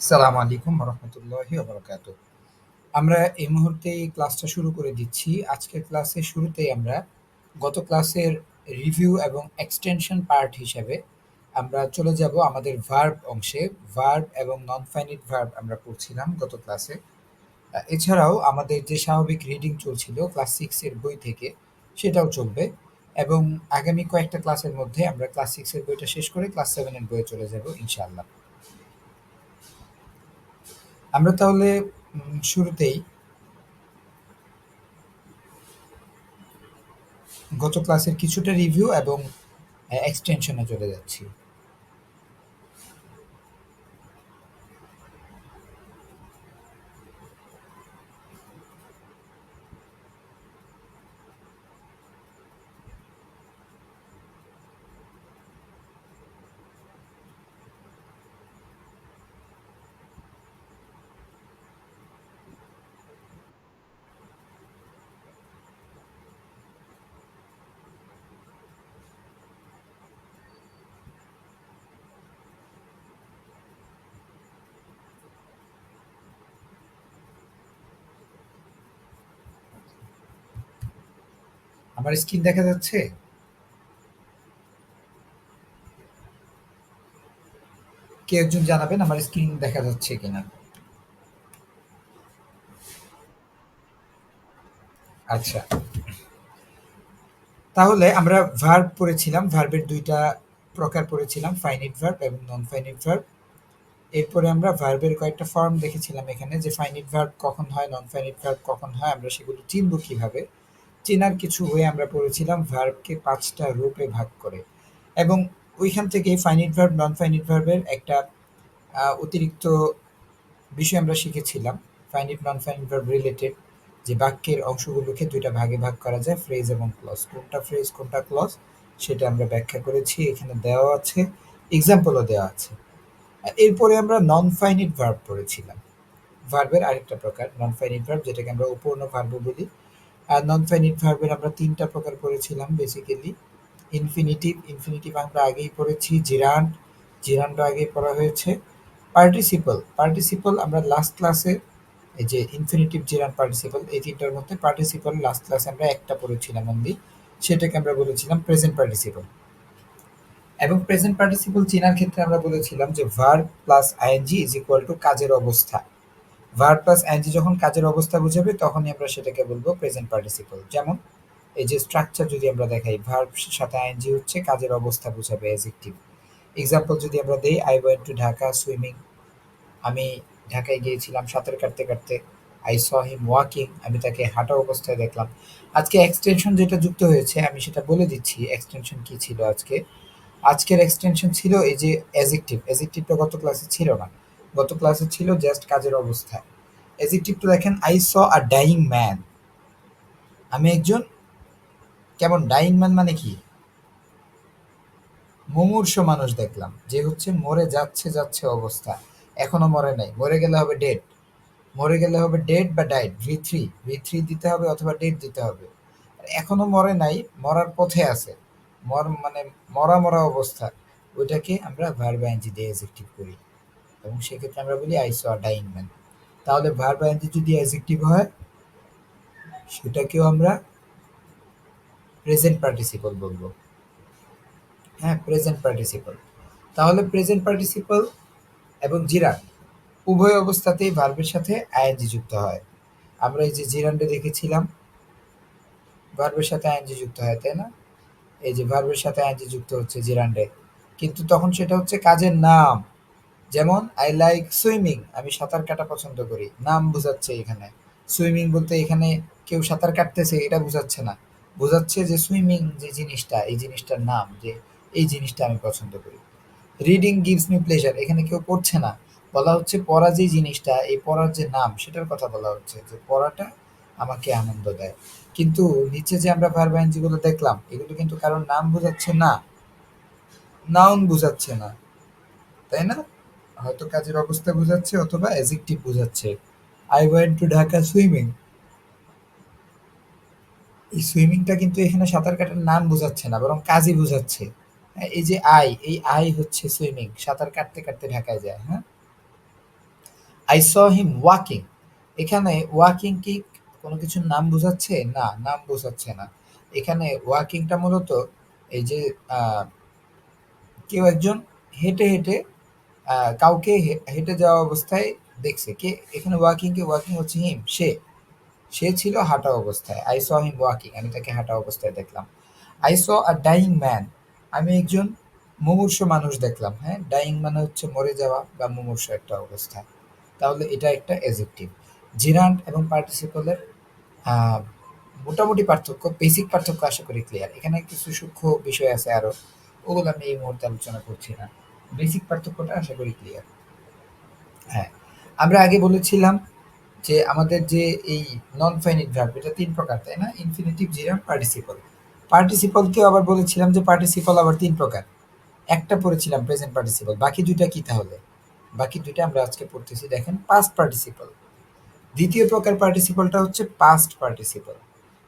সালাম আলাইকুম রহমতুল্লাহি ওবরাকাতুহ। আমরা এই মুহূর্তে এই ক্লাসটা শুরু করে দিচ্ছি। আজকের ক্লাসের শুরুতেই আমরা গত ক্লাসের রিভিউ এবং এক্সটেনশন পার্ট হিসেবে আমরা চলে যাব আমাদের ভার্ব অংশে। ভার্ব এবং নন ফাইনিট ভার্ব আমরা পড়ছিলাম গত ক্লাসে। এছাড়াও আমাদের যে স্বাভাবিক রিডিং চলছিল ক্লাস 6 এর বই থেকে সেটাও চলবে এবং আগামী কয়েকটা ক্লাসের মধ্যে আমরা ক্লাস 6 এর বইটা শেষ করে ক্লাস 7 এর বইয়ে চলে যাব ইনশাআল্লাহ। আমরা তাহলে শুরুতেই গত ক্লাসের কিছুটা রিভিউ এবং এক্সটেনশনে চলে যাচ্ছি। আমার স্ক্রিন দেখা যাচ্ছে? কেউ একজন জানাবেন আমার স্ক্রিন দেখা যাচ্ছে কিনা। আচ্ছা, তাহলে আমরা ভার্ব পড়েছিলাম। ভার্বের ২ টা প্রকার পড়েছিলাম, ফাইনিট ভার্ব এবং নন ফাইনিট ভার্ব। এরপরে আমরা ভার্বের কয়েকটা ফর্ম দেখেছিলাম এখানে যে ফাইনিট ভার্ব কখন হয়, নন ফাইনিট ভার্ব কখন হয়, আমরা সেগুলো চিনব কিভাবে। চেনার কিছু ওয়ে আমরা পড়েছিলাম ভার্বকে ৫ টা রূপে ভাগ করে এবং ওইখান থেকেই ফাইনিট ভার্ব, নন ফাইনিট ভার্বের একটা অতিরিক্ত বিষয় আমরা শিখেছিলাম। Finite non finite verb related যে বাক্যের অংশগুলোকে ২ টা ভাগে ভাগ করা যায়, ফ্রেজ এবং ক্লজ। কোনটা ফ্রেজ কোনটা ক্লজ সেটা আমরা ব্যাখ্যা করেছি, এখানে দেওয়া আছে, এক্সাম্পলও দেওয়া আছে। এরপরে আমরা নন ফাইনিট ভার্ব পড়েছিলাম। ভার্বের আরেকটা প্রকার নন ফাইনিট ভার্ব যেটাকে আমরা অপূর্ণ ভার্ব বলি। আর নন ফাইনিট ভার্বের আমরা ৩ টা প্রকার পড়েছিলাম বেসিক্যালি। ইনফিনিটিভ, ইনফিনিটিভ আমরা আগেই পড়েছি। জিরান্ড, জিরান্ডও আগেই পড়া হয়েছে। পার্টিসিপল, পার্টিসিপল আমরা লাস্ট ক্লাসে এই যে ইনফিনিটিভ, জিরান্ড, পার্টিসিপল এই ৩ টার মধ্যে পার্টিসিপল লাস্ট ক্লাসে আমরা একটা পড়েছিলাম অনলি। সেটাকে আমরা বলেছিলাম প্রেজেন্ট পার্টিসিপল। এবং প্রেজেন্ট পার্টিসিপল চেনার ক্ষেত্রে আমরা বলেছিলাম যে verb plus ING is equal to কাজের অবস্থা। ভার্ব প্লাস আইএনজি যখন কাজের অবস্থা বুঝাবে তখনই আমরা সেটাকে বলবো প্রেজেন্ট পার্টিসিপল। যেমন এই যে স্ট্রাকচার যদি আমরা দেখাই, ভার্ব সাথে আইএনজি হচ্ছে কাজের অবস্থা বোঝাবে অ্যাজেক্টিভ। এক্সাম্পল যদি আমরা দেই, I went to Dhaka swimming, আমি ঢাকায় গিয়েছিলাম সাঁতার কাটতে কাটতে। আই স হিম ওয়াকিং, আমি তাকে হাঁটা অবস্থায় দেখলাম। আজকে এক্সটেনশন যেটা যুক্ত হয়েছে আমি সেটা বলে দিচ্ছি এক্সটেনশন কি ছিল আজকে। আজকের এক্সটেনশন ছিল এই যে অ্যাজেক্টিভ। অ্যাজেক্টিভটা গত ক্লাসে ছিল না। গত ক্লাসে ছিল জাস্ট কাজের অবস্থা। অ্যাজেক্টিভটা দেখেন, I saw a dying man, আমি একজন কেমন ডাইং ম্যান মানে কি, মুমূর্ষু মানুষ দেখলাম, যে হচ্ছে মরে যাচ্ছে যাচ্ছে অবস্থা, এখনো মরে নাই, মরে গেলে হবে ডেড। মরে গেলে হবে ডেড বা died, V three, V three দিতে হবে অথবা ডেড দিতে হবে। এখনো মরে নাই, মরার পথে আছে, মানে মরা মরা অবস্থা, ওইটাকে আমরা ভার্ব আইএনজি দিয়ে অ্যাজেক্টিভ করি এবং সেক্ষেত্রে আমরা বলি I saw a dying man. তাহলে ভার্ব আইএনজি যদি অ্যাজেক্টিভ হয় সেটাকেও আমরা প্রেজেন্ট পার্টিসিপল বলবো। হ্যাঁ, প্রেজেন্ট পার্টিসিপল। তাহলে প্রেজেন্ট পার্টিসিপল এবং জিরান্ড উভয় অবস্থাতেই ভার্বের সাথে আইএনজি যুক্ত হয়। আমরা এই যে জিরান্ডে দেখেছিলাম ভার্বের সাথে আইএনজি যুক্ত হয়, তাই না? এই যে ভার্বের সাথে আইএনজি যুক্ত হচ্ছে জিরান্ডে, কিন্তু তখন সেটা হচ্ছে কাজের নাম। যেমন আই লাইক সুইমিং, আমি সাঁতার কাটা পছন্দ করি, নাম বোঝাচ্ছে এখানে। সুইমিং বলতে এখানে কেউ সাঁতার কাটতেছে এটা বোঝাচ্ছে না, বোঝাচ্ছে যে সুইমিং যে জিনিসটা এই জিনিসটার নাম, যে এই জিনিসটা আমি পছন্দ করি। রিডিং গিভস মি প্লেজার, এখানে কেউ পড়ছে না, বলা হচ্ছে পড়া যে জিনিসটা, এই পড়ার যে নাম সেটার কথা বলা হচ্ছে, যে পড়াটা আমাকে আনন্দ দেয়। কিন্তু নিচে যে আমরা ভার্ব আইএনজি গুলো দেখলাম এগুলো কিন্তু কারোর নাম বোঝাচ্ছে না, নাউন বোঝাচ্ছে না, তাই না? হয়তো কাজের অবস্থা বোঝাচ্ছে অথবা অ্যাজেক্টিভ বোঝাচ্ছে। I went to Dhaka swimming, এই সুইমিংটা কিন্তু এখানে সাঁতার কাটার নাম বোঝাচ্ছে না, বরং কাজই বোঝাচ্ছে। হ্যাঁ, এই যে আই, এই আই হচ্ছে সুইমিং, সাঁতার কাটতে কাটতে ঢাকায় যায়। হ্যাঁ, আই স হিম ওয়াকিং। এখানে ওয়াকিং কি কোনো কিছুর নাম বোঝাচ্ছে? না, নাম বোঝাচ্ছে না। এখানে ওয়াকিংটা মূলত এই যে কেউ একজন হেঁটে, হেঁটে কাউকে হেঁটে যাওয়া অবস্থায় দেখছে। কে এখানে ওয়াকিং কে ওয়াকিং হচ্ছে হিম, সে। সে ছিল হাঁটা অবস্থায়। আই স হিম ওয়াকিং, আমি তাকে হাঁটা অবস্থায় দেখলাম। I saw a dying man, আমি একজন মুমূর্ষু মানুষ দেখলাম। হ্যাঁ, ডাইং মানে হচ্ছে মরে যাওয়া বা মুমূর্ষু একটা অবস্থা। তাহলে এটা একটা অ্যাজেক্টিভ। জিরান্ড এবং পার্টিসিপলের আহ, মোটামুটি পার্থক্য, বেসিক পার্থক্য আশা করি ক্লিয়ার। এখানে কিছু সূক্ষ্ম বিষয় আছে আরো, ওগুলো আমি এই মুহূর্তে আলোচনা করছি না। বেসিক পার্থক্যটা আশা করি ক্লিয়ার। হ্যাঁ, আমরা আগে বলেছিলাম যে আমাদের যে এই নন ফাইনিট ভার্ব এটা ৩ প্রকার, তাই না? Infinitive, জিরান্ড, participle. পার্টিসিপলকেও আবার বলেছিলাম যে পার্টিসিপল আবার ৩ প্রকার। একটা পড়েছিলাম প্রেজেন্ট পার্টিসিপল। বাকি ২ টা কি তাহলে? বাকি ২ টা আমরা আজকে পড়তেছি, দেখেন পাস্ট পার্টিসিপল। দ্বিতীয় প্রকার পার্টিসিপলটা হচ্ছে পাস্ট পার্টিসিপল।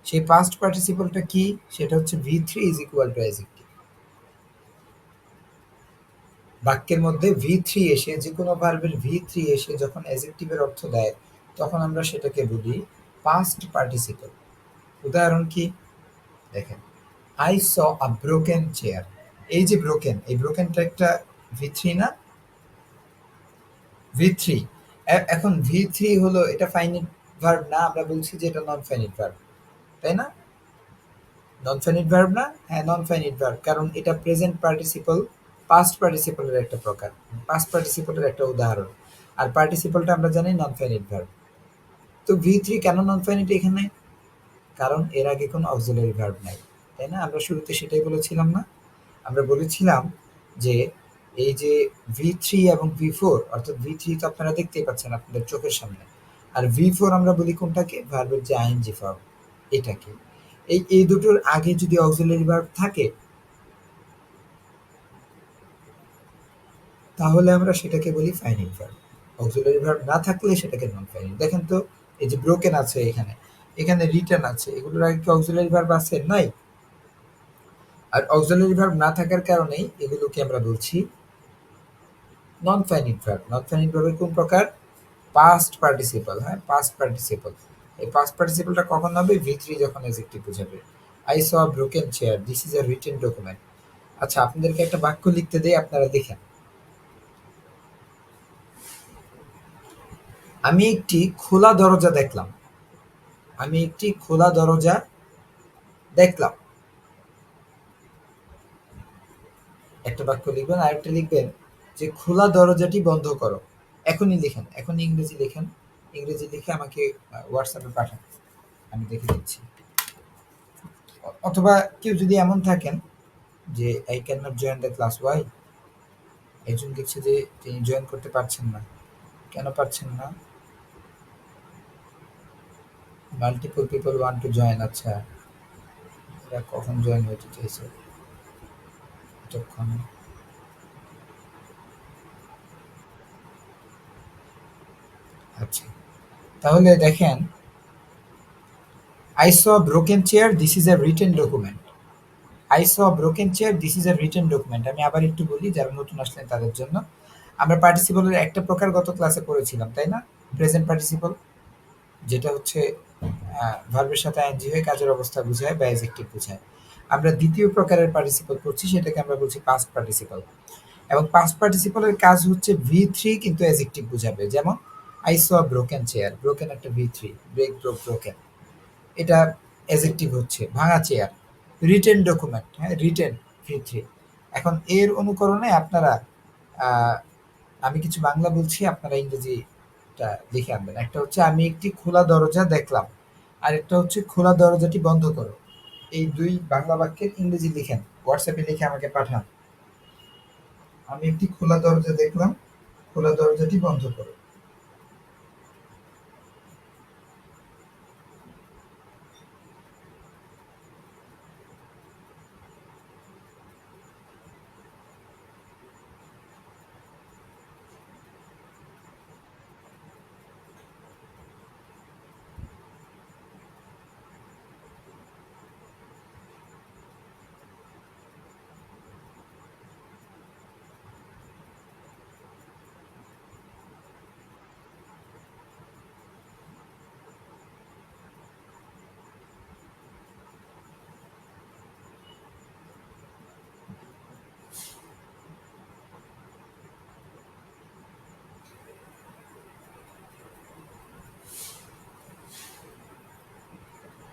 সেই পাস্ট পার্টিসিপলটা কি? সেটা হচ্ছে V3 is equal two adjective. বাক্যের মধ্যে V3 এসে, যেকোনো ভার্বের V3 এসে যখন অ্যাজেক্টিভের অর্থ দেয়, তখন আমরা সেটাকে বলি পাস্ট পার্টিসিপল। উদাহরণ কি? দেখেন, I saw a broken chair. এই যে ব্রোকেন, এই ব্রোকেনটা একটা V3 না? V3। এখন V3 হলো, এটা ফাইনিট ভার্ব না, আমরা বলছি যে এটা নন ফাইনিট ভার্ব, তাই না? নন ফাইনিট ভার্ব না? হ্যাঁ, নন ফাইনিট ভার্ব, কারণ এটা প্রেজেন্ট পার্টিসিপল, পাস্ট পার্টিসিপলের একটা প্রকার, পাস্ট পার্টিসিপলের একটা উদাহরণ। আর পার্টিসিপলটা আমরা জানি নন ফাইনিট ভার্ব। তো V3 কেন নন ফাইনিট এখানে? কারণ এর আগে কোনো অক্সিলারি ভার্ব নাই, তাই না? আমরা শুরুতে সেটাই বলেছিলাম না? আমরা বলেছিলাম যে এই যে V3 এবং V4, অর্থাৎ V3 তো আপনারা দেখতেই পাচ্ছেন আপনাদের চোখের সামনে। আর V4 আমরা বলি কোনটাকে? ভার্বের যে আইএনজি ফর্ম, এটাকে। এই দুটোর আগে যদি অক্সিলারি ভার্ব থাকে, তাহলে আমরা সেটাকে বলি ফাইনিট ভার্ব। অক্সিলারি ভার্ব না থাকলে সেটাকে নন ফাইনিট। দেখেন তো, এই যে ব্রোকেন আছে এখানে, এখানে রিটার্ন আছে, এগুলোর আগে কি অক্সিলারি ভার্ব আছে? নাই। আর অক্সিলারি ভার্ব না থাকার কারণেই এগুলোকে আমরা বলছি non finite verb. Non finite ভার্বের কোন প্রকার? Past participle. হ্যাঁ, পাস্ট পার্টিসিপল। এই পাস্ট পার্টিসিপলটা কখন হবে? V3 যখন অ্যাজেক্টিভ বোঝাবে। I saw a broken chair, this is a written document. আচ্ছা, আপনাদেরকে একটা বাক্য লিখতে দেই, আপনারা দেখেন। আমি একটি খোলা দরজা দেখলাম। আমি একটি খোলা দরজা দেখলাম। একটা বাক্য লিখবেন, আরেকটা লিখবেন যে খোলা দরজাটি বন্ধ করো। এখনই লিখেন, এখনই ইংরেজি লিখেন। ইংরেজি লিখে আমাকে হোয়াটসঅ্যাপে পাঠান, আমি দেখে দিচ্ছি। অথবা কেউ যদি এমন থাকেন যে I can not join the class, why? একজন লিখছে যে তিনি জয়েন করতে পারছেন না। কেন পারছেন না? Multiple people want to join. আচ্ছা, এরা কখন জয়েন হতে চাইছে? এতক্ষণ। আচ্ছা, তাহলে দেখেন, I saw broken chair, this is a written document. I saw broken chair, this is a written document. আমি আবার একটু বলি যারা নতুন আসলেন তাদের জন্য। আমরা পার্টিসিপলের একটা প্রকার গত ক্লাসে পড়েছিলাম, তাই না? প্রেজেন্ট পার্টিসিপল, যেটা হচ্ছে ভার্বের সাথে আইএনজি হয়ে কাজের অবস্থা বোঝায় বা অ্যাডজেক্টিভ বোঝায়। আমরা দ্বিতীয় প্রকারের পার্টিসিপল করছি, সেটাকে আমরা বলছি পাস্ট পার্টিসিপল। এবং পাস্ট পার্টিসিপলের কাজ হচ্ছে V3 কিন্তু অ্যাডজেক্টিভ বোঝাবে। যেমন I saw a broken chair, broken একটা V3, ব্রেক, ব্রোক, ব্রোকেন। এটা অ্যাডজেক্টিভ হচ্ছে ভাঙা চেয়ার। রিটেন ডকুমেন্ট, হ্যাঁ, রিটেন V3। এখন এর অনুকরণে আপনারা আহ, আমি কিছু বাংলা বলছি, আপনারা ইংরেজিটা লিখে আনবেন। একটা হচ্ছে আমি একটি খোলা দরজা দেখলাম, আর একটা হচ্ছে খোলা দরজাটি বন্ধ করো। এই দুই বাংলা বাক্যের ইংরেজি লিখেন, হোয়াটসঅ্যাপে লিখে আমাকে পাঠান। আমি একটি খোলা দরজা দেখলাম, খোলা দরজাটি বন্ধ করো।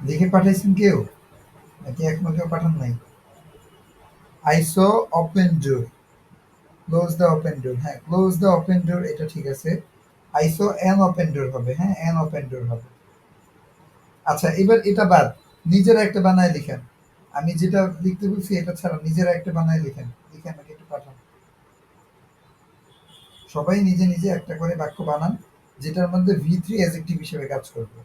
লিখে পাঠাইছেন কেউ নাকি এখনো কেউ পাঠান নাই? I saw open door, close the open ডোর। হ্যাঁ, ক্লোজ দ্য ওপেন ডোর এটা ঠিক আছে। আই স অ্যান ওপেন ডোর হবে। হ্যাঁ, অ্যান ওপেন ডোর হবে। আচ্ছা, এবার এটা বাদ। নিজেরা একটা বানায় লিখেন। আমি যেটা লিখতে বলছি এটা ছাড়া নিজেরা একটা বানায় লিখেন। লিখে আমাকে একটু পাঠান। সবাই নিজে নিজে একটা করে বাক্য বানান, যেটার মধ্যে ভি থ্রি অ্যাজেক্টিভ হিসেবে কাজ করবে।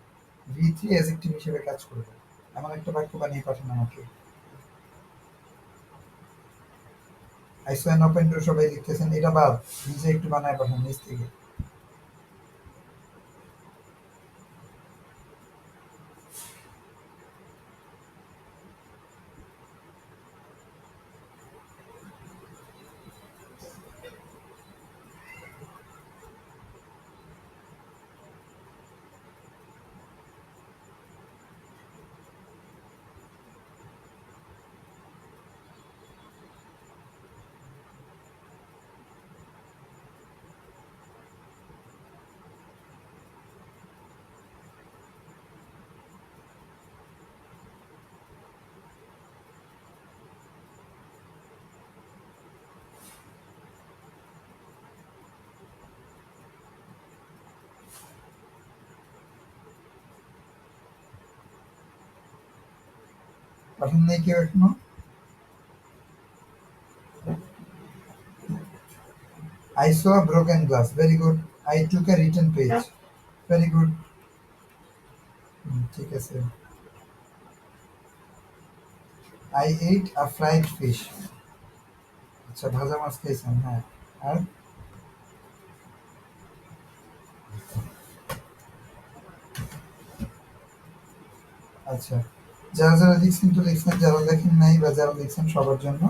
ভি থ্রি অ্যাজেক্টিভ হিসেবে কাজ করবে। এমন একটা বাক্য বানিয়ে পাঠান আমাকে। আই সো অ্যান ওপেন ডোর সবাই লিখতেছেন, এটা বাদ। নিজে একটু বানায় পাঠান নিজ থেকে। পাঠান নাই কেউ এখনো? I saw a broken glass. Very good. I took a written page. Very good. ঠিক আছে। I ate a fried fish. আচ্ছা, ভাজা মাছ খেয়েছেন, হ্যাঁ। আর আচ্ছা, যারা যারা লিখছেন তো লিখছেন, যারা লেখেন নাই বা যারা লিখছেন সবার জন্য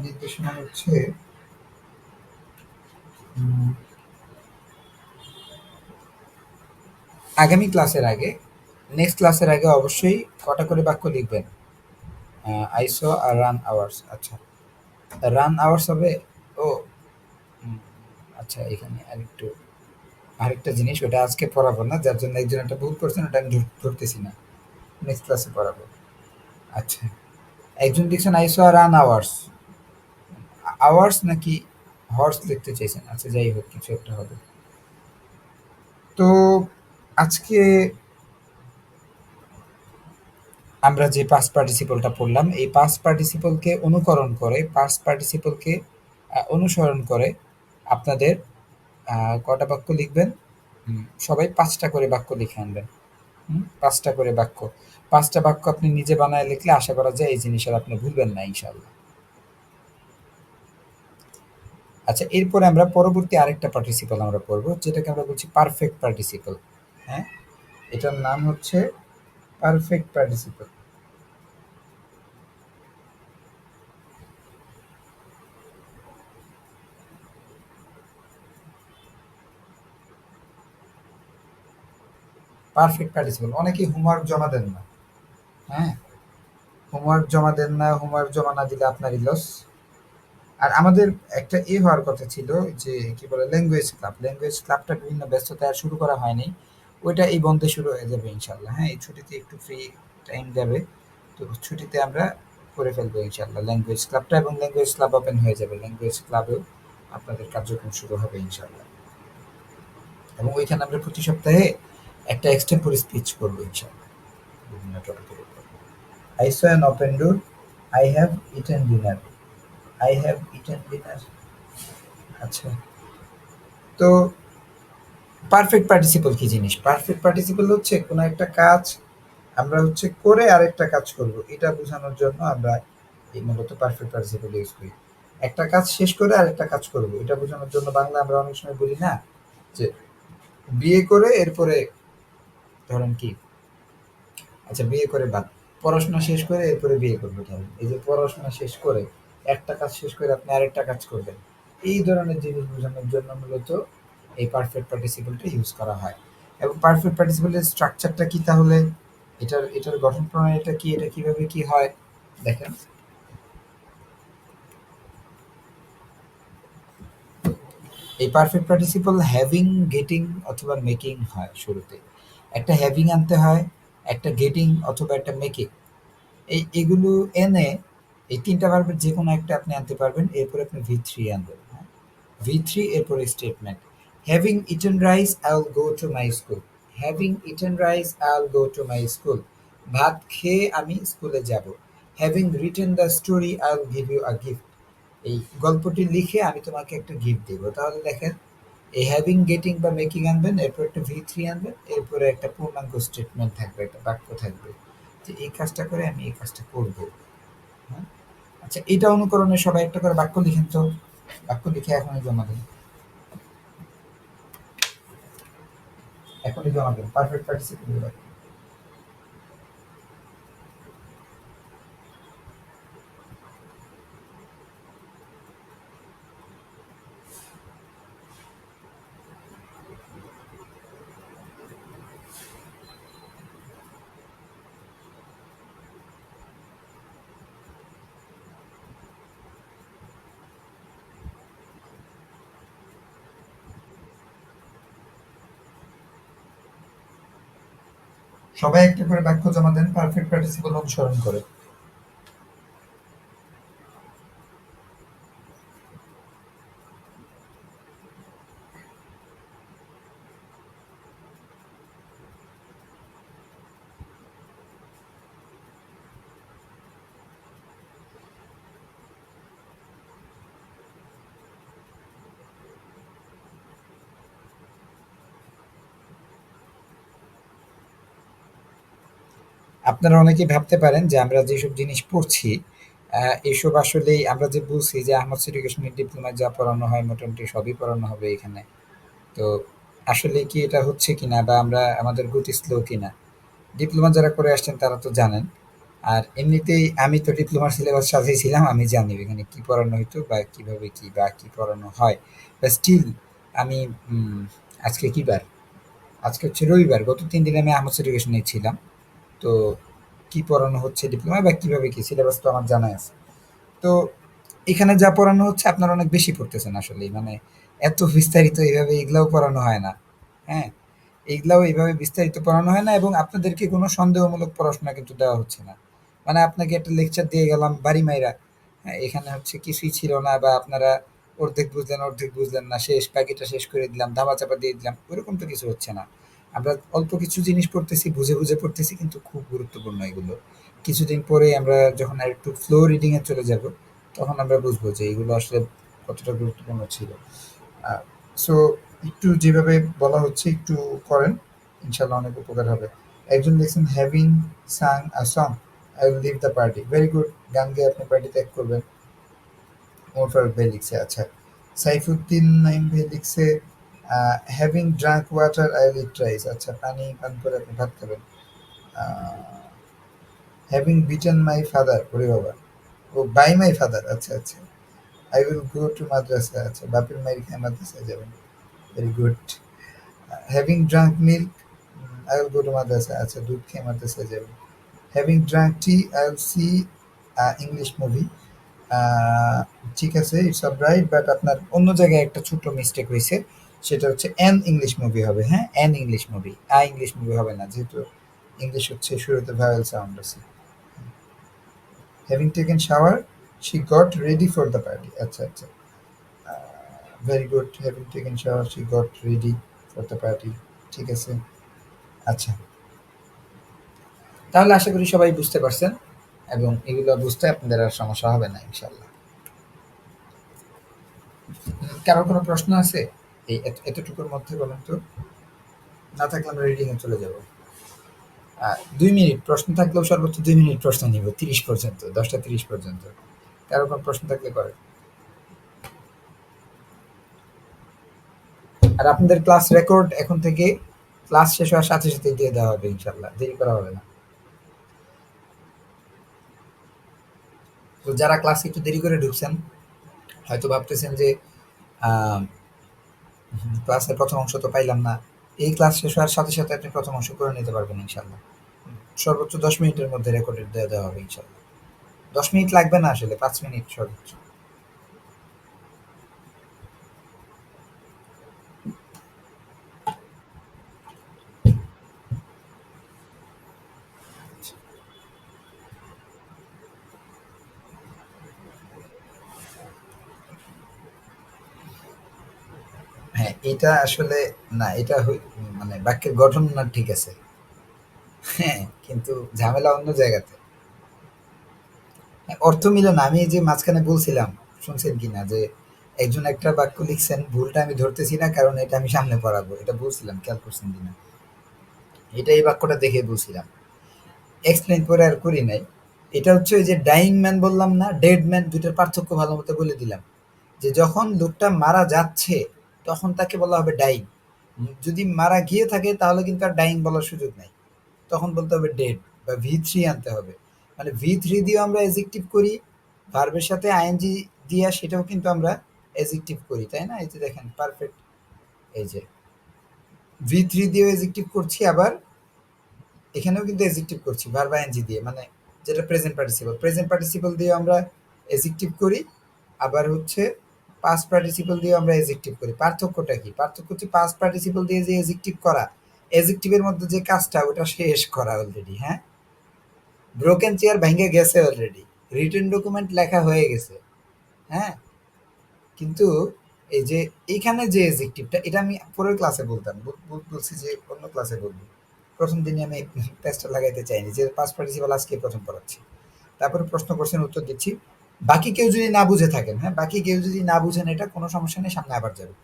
নির্দেশনা হচ্ছে উম, আগামী ক্লাসের আগে, নেক্সট ক্লাসের আগে অবশ্যই কটা করে বাক্য লিখবেন। I saw run hours. আচ্ছা, রান আওয়ার্স হবে। ও, হুম, আচ্ছা, এখানে আরেকটা জিনিস, ওটা আজকে পড়াবো না, যার জন্য একজন একটা ভুল করছেন, ওটা আমি ধরতেছি না। নেক্সট ক্লাসে পড়াবো। আচ্ছা, একজন লিখছেন I saw run hours. Hours নাকি হর্স লিখতে চাইছেন? আচ্ছা, যাই হোক, কিছু একটা হবে। তো আজকে আমরা যে পাস্ট পার্টিসিপলটা পড়লাম, এই পাস্ট পার্টিসিপলকে অনুকরণ করে, পাস্ট পার্টিসিপলকে অনুসরণ করে আপনাদের কটা বাক্য লিখবেন? সবাই ৫টা করে বাক্য লিখে আনবেন। ৫টা করে বাক্য। ৫টা বাক্য আপনি নিজে বানায় লিখলে আশা করা যায় এই জিনিস আর আপনি ভুলবেন না ইনশাআল্লাহ। আচ্ছা, এরপরে আমরা পরবর্তী আরেকটা পার্টিসিপল আমরা পড়ব, যেটাকে আমরা বলছি পারফেক্ট পার্টিসিপল। হ্যাঁ? এটার নাম হচ্ছে পারফেক্ট পার্টিসিপল। Perfect participle. অনেকেই হোমওয়ার্ক জমা দেন না। হ্যাঁ? হোমওয়ার্ক জমা দেন না, হোমওয়ার্ক জমা না দিলে আপনারই লস। আর আমাদের একটা হওয়ার কথা ছিল যে কি বলে ল্যাঙ্গুয়েজ ক্লাব। ল্যাঙ্গুয়েজ ক্লাবটা বিভিন্ন ব্যস্ততায় আর শুরু করা হয়নি। ওইটা এই বন্ধে শুরু হয়ে যাবে ইনশাআল্লাহ। হ্যাঁ? এই ছুটিতে একটু ফ্রি টাইম যাবে। তো ছুটিতে আমরা করে ফেলবো ইনশাআল্লাহ ল্যাঙ্গুয়েজ ক্লাবটা, এবং ল্যাঙ্গুয়েজ ক্লাব ওপেন হয়ে যাবে। ল্যাঙ্গুয়েজ ক্লাবেও আপনাদের কার্যক্রম শুরু হবে ইনশাআল্লাহ। এবং ওইখানে আমরা প্রতি সপ্তাহে একটা এক্সটেম্পোরারি স্পিচ করবো ইনশাআল্লাহ, বিভিন্ন টপিকের উপর। I saw an open door. I have eaten dinner. I have eaten dinner. আচ্ছা, তো পারফেক্ট পার্টিসিপল কি জিনিস? পারফেক্ট পার্টিসিপল হচ্ছে কোনো একটা কাজ আমরা হচ্ছে করে আরেকটা কাজ করব, এটা বোঝানোর জন্য আমরা এই মূলত পারফেক্ট পার্টিসিপল ইউজ করি। একটা কাজ শেষ করে আরেকটা কাজ করব, এটা বোঝানোর জন্য বাংলা আমরা অনেক সময় বলি না যে বিয়ে করে এরপরে ধরেন কি, আচ্ছা বিয়ে করে বাদ, পড়াশোনা শেষ করে এরপরে বিয়ে করবো, ধরেন এই যে পড়াশোনা শেষ করে একটা কাজ শেষ করে আপনি আরেকটা কাজ করবেন, এই ধরনের জিনিস বোঝানোর জন্য মূলত এই পারফেক্ট পার্টিসিপলটা ইউজ করা হয়। এবং পারফেক্ট পার্টিসিপলের স্ট্রাকচারটা কি তাহলে, এটার গঠন প্রণালীটা কি, এটা কিভাবে কি হয় দেখেন। এই পারফেক্ট পার্টিসিপল হ্যাভিং, গেটিং অথবা মেকিং হয় শুরুতে। একটা হ্যাভিং আনতে হয়, একটা গেটিং অথবা একটা মেকিং। এগুলো এনে এই ৩ টা ভার্বের যেকোনো একটা আপনি আনতে পারবেন। এরপরে আপনি V3 আনবেন, হ্যাঁ? V3 এরপরে statement. Having eaten rice, I'll go to my school. Having eaten rice, I'll go to my school. ভাত খেয়ে আমি স্কুলে যাব। Having written the story, I'll give you a gift. এই গল্পটি লিখে আমি তোমাকে একটা গিফট দেব। তাহলে দেখেন, এই হ্যাভিং, গেটিং বা মেকিং আনবেন, এরপর একটা V3 আনবেন, এরপরে একটা পূর্ণাঙ্গ স্টেটমেন্ট থাকবে, একটা বাক্য থাকবে যে এই কাজটা করে আমি এই কাজটা করব। হ্যাঁ? আচ্ছা, এটা অনুকরণে সবাই একটা করে বাক্য লিখেন তো। বাক্য লিখে এখনই জমা দেন। এখনই জমা দেন পারফেক্ট পার্টিসিপেন্ট বাক্য। সবাই একটা করে বাক্য জমা দেন পারফেক্ট পার্টিসিপল অনুসরণ করে। আপনারা অনেকেই ভাবতে পারেন যে আমরা যেসব জিনিস পড়ছি, এসব আসলেই আমরা যে বলছি যে আহমদ এডুকেশনাল ডিপ্লোমায় যা পড়ানো হয় মোটামুটি সবই পড়ানো হবে এখানে। তো আসলে কি এটা হচ্ছে কিনা বা আমরা আমাদের গতি স্লো কিনা, ডিপ্লোমা যারা করে আসছেন তারা তো জানেন। আর এমনিতেই আমি তো ডিপ্লোমার সিলেবাস সাজিয়েছিলাম, আমি জানি এখানে কি পড়ানো হইতো বা কিভাবে কি বা কি পড়ানো হয়। বা স্টিল আমি আজকে কি বার? আজকে হচ্ছে রবিবার। গত ৩ দিন আমি আহমদ এডুকেশনে ছিলাম। তো কি পড়ানো হচ্ছে ডিপ্লোমায় বা কিভাবে কি সিলেবাস তো আমার জানাই আছে। তো এখানে যা পড়ানো হচ্ছে আপনারা অনেক বেশি পড়তেছেন আসলেই। মানে এত বিস্তারিত এভাবে এগুলাও পড়ানো হয় না। হ্যাঁ? এগুলাও এভাবে বিস্তারিত পড়ানো হয় না এবং আপনাদেরকে কোনো সন্দেহমূলক পড়াশোনা কিন্তু দেওয়া হচ্ছে না। মানে আপনাকে একটা লেকচার দিয়ে গেলাম বাড়ি মাইরা। হ্যাঁ? এখানে হচ্ছে কিছুই ছিল না বা আপনারা অর্ধেক বুঝলেন, অর্ধেক বুঝলেন না। শেষ বাকিটা শেষ করে দিলাম, ধামাচাপা দিয়ে দিলাম। ওরকম তো কিছু হচ্ছে না। আমরা অল্প কিছু জিনিস পড়তেছি, বুঝে, বুঝে পড়তেছি কিন্তু খুব গুরুত্বপূর্ণ এগুলো। কিছুদিন পরে আমরা যখন আরেকটু ফ্লো রিডিং এ চলে যাব, তখন আমরা বুঝবো যে এগুলো আসলে কতটা গুরুত্বপূর্ণ ছিল। আ সো একটু যেভাবে বলা হচ্ছে একটু করেন। ইনশাআল্লাহ অনেক উপকার হবে। একজন লিখছেন having sung a song I will leave the party. Very good. গান গেয়ে আপনি পার্টি ত্যাগ করবেন। ওমর ফারুক ভাই লিখছে আচ্ছা। সাইফুদ্দিন নাইম ভাই লিখছে having drunk water I will eat rice. আচ্ছা, পানি পান করে আপনি ভাত খাবেন। Uh having beaten my father, ওরে বাবা! ও বাই মাই ফাদার, আচ্ছা, আচ্ছা। I will go to madrasa, আচ্ছা, বাপের মাইর খায় মাদ্রাসায় যাবেন। Very good. Having drunk milk, I will go to madrasa, আচ্ছা, দুধ খেয়ে মাদ্রাসায় যাবেন। Having drunk tea, I will see English movie. ঠিক আছে, ইটস অল রাইট, বাট আপনার অন্য জায়গায় একটা ছোট্ট মিস্টেক হয়েছে। সেটা হচ্ছে অ্যান ইংলিশ মুভি হবে, হ্যাঁ? An English movie, English movie হবে না, যেহেতু ইংলিশ হচ্ছে শুরুতে ভাওয়েল সাউন্ড আছে। Having taken shower, she got ready for the party, আচ্ছা, আচ্ছা। Very good. Having taken shower, she got ready for the party. ঠিক আছে। আচ্ছা, তাহলে আশা করি সবাই বুঝতে পারছেন এবং এগুলো বুঝতে আপনাদের আর সমস্যা হবে না ইনশাল্লাহ। কারো কোনো প্রশ্ন আছে এই এতটুকুর মধ্যে বলেন তো? না থাকলে আমরা রিডিং এ চলে যাব। ২ মিনিট প্রশ্ন থাকলেও সর্বোচ্চ ২ মিনিট প্রশ্ন নিব, ৩০ পর্যন্ত, ১০টা ৩০ পর্যন্ত। কারো কোনো প্রশ্ন থাকলে করেন। আর আপনাদের ক্লাস রেকর্ড এখন থেকে ক্লাস শেষ হওয়ার সাথে সাথে দিয়ে দেওয়া হবে ইনশাল্লাহ, দেরি করা হবে না। তো যারা ক্লাসে একটু দেরি করে ঢুকছেন, হয়তো ভাবতেছেন যে আহ, ক্লাসের প্রথম অংশ তো পাইলাম না। এই ক্লাস শেষ হওয়ার সাথে সাথে আপনি প্রথম অংশ করে নিতে পারবেন ইনশাল্লাহ। সর্বোচ্চ ১০ মিনিটের মধ্যে রেকর্ডেড দিয়ে দেওয়া হবে ইনশাল্লাহ। ১০ মিনিট লাগবে না, আসলে ৫ মিনিট সর্বোচ্চ। এটা আসলে না, এটা মানে বাক্যের গঠন না ঠিক আছে। হ্যাঁ, কিন্তু ঝামেলা অন্য জায়গাতে। হ্যাঁ, অর্থ মিলে না। আমি এই যে মাঝখানে বলছিলাম, শুনছেন কিনা যে একজন একটা বাক্য লিখছেন, ভুলটা আমি ধরতেছি না কারণ এটা আমি সামনে পড়াবো। এটা বলছিলাম, খেয়াল করছেন কিনা? এটা এই বাক্যটা দেখে বলছিলাম। এক্সপ্লেইন করে আর করি নাই। এটা হচ্ছে ওই যে ডাইং ম্যান বললাম না, ডেড ম্যান, দুটার পার্থক্য ভালো মতো বলে দিলাম। যে যখন লোকটা মারা যাচ্ছে তখন তাকে বলা হবে ডাইং। যদি মারা গিয়ে থাকে তাহলে কিন্তু আর ডাইং বলার সুযোগ নাই। তখন বলতে হবে ডেড বা ভি থ্রি আনতে হবে। মানে ভি থ্রি দিয়েও আমরা এজেক্টিভ করি, ভার্বের সাথে আইএনজি দিয়া সেটাও কিন্তু আমরা এজেক্টিভ করি, তাই না? এই যে দেখেন পারফেক্ট, এই যে ভি থ্রি দিয়েও এজেক্টিভ করছি, আবার এখানেও কিন্তু এজেক্টিভ করছি ভার্ব আইএনজি দিয়ে, মানে যেটা প্রেজেন্ট পার্টিসিপল দিয়ে আমরা এজেক্টিভ করি, আবার হচ্ছে পাস্ট পার্টিসিপল দিয়ে আমরা এজেক্টিভ করি। পার্থক্যটা কি? পার্থক্য হচ্ছে পাস্ট পার্টিসিপল দিয়ে যে এজেক্টিভ করা, এজেক্টিভের মধ্যে যে কাজটা ওটা শেষ করা অলরেডি, হ্যাঁ? ব্রোকেন চেয়ার ভেঙে গেছে অলরেডি, রিটেন ডকুমেন্ট লেখা হয়ে গেছে, হ্যাঁ? কিন্তু এই যে এইখানে যে এজেক্টিভটা, এটা আমি পরের ক্লাসে বলতাম, বলছি যে অন্য ক্লাসে বলবো। প্রথম দিনে আমি পেঁচটা লাগাইতে চাইনি, যে পাস্ট পার্টিসিপাল আজকে প্রথম পড়াচ্ছি। তারপরে প্রশ্ন কোশ্চেন উত্তর দিচ্ছি। বাকি কেউ যদি না বুঝে থাকেন, হ্যাঁ, বাকি কেউ যদি না বুঝেন, এটা কোনো সমস্যা নেই, সামনে আবার যাবে।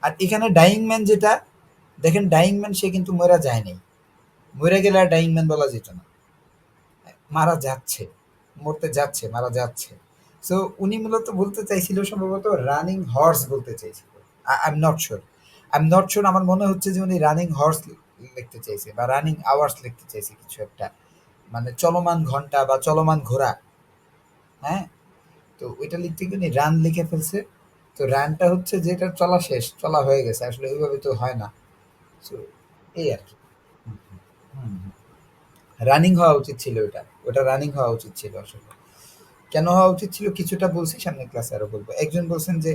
আর এখানে ডাইং ম্যান যেটা, দেখেন ডাইং ম্যান সে কিন্তু মরা যায়নি, মরে গেলে আর ডাইং ম্যান বলা যেত না, মারা যাচ্ছে, মরতে যাচ্ছে, মারা যাচ্ছে। সো উনি মূলত বলতে চাইছিল সম্ভবত রানিং হর্স বলতে চাইছিল। আই এম নট শিওর, আমার মনে হচ্ছে যে উনি রানিং হর্স লিখতে চাইছে বা রানিং আওয়ার্স লিখতে চাইছে, কিছু একটা, মানে চলমান ঘন্টা বা চলমান ঘোড়া, হ্যাঁ? তো ওইটা লিখতে গিয়ে উনি রান লিখে ফেলছে। তো রানটা হচ্ছে যেটা চলা শেষ, চলা হয়ে গেছে, আসলে ওইভাবে তো হয় না। সো এই আর কি। হুম, হুম, হুম। রানিং হওয়া উচিত ছিল ওটা, ওটা রানিং হওয়া উচিত ছিল আসলে। কেন হওয়া উচিত ছিল কিছুটা বলছি, সামনের ক্লাসে আরো বলবো। একজন বলছেন যে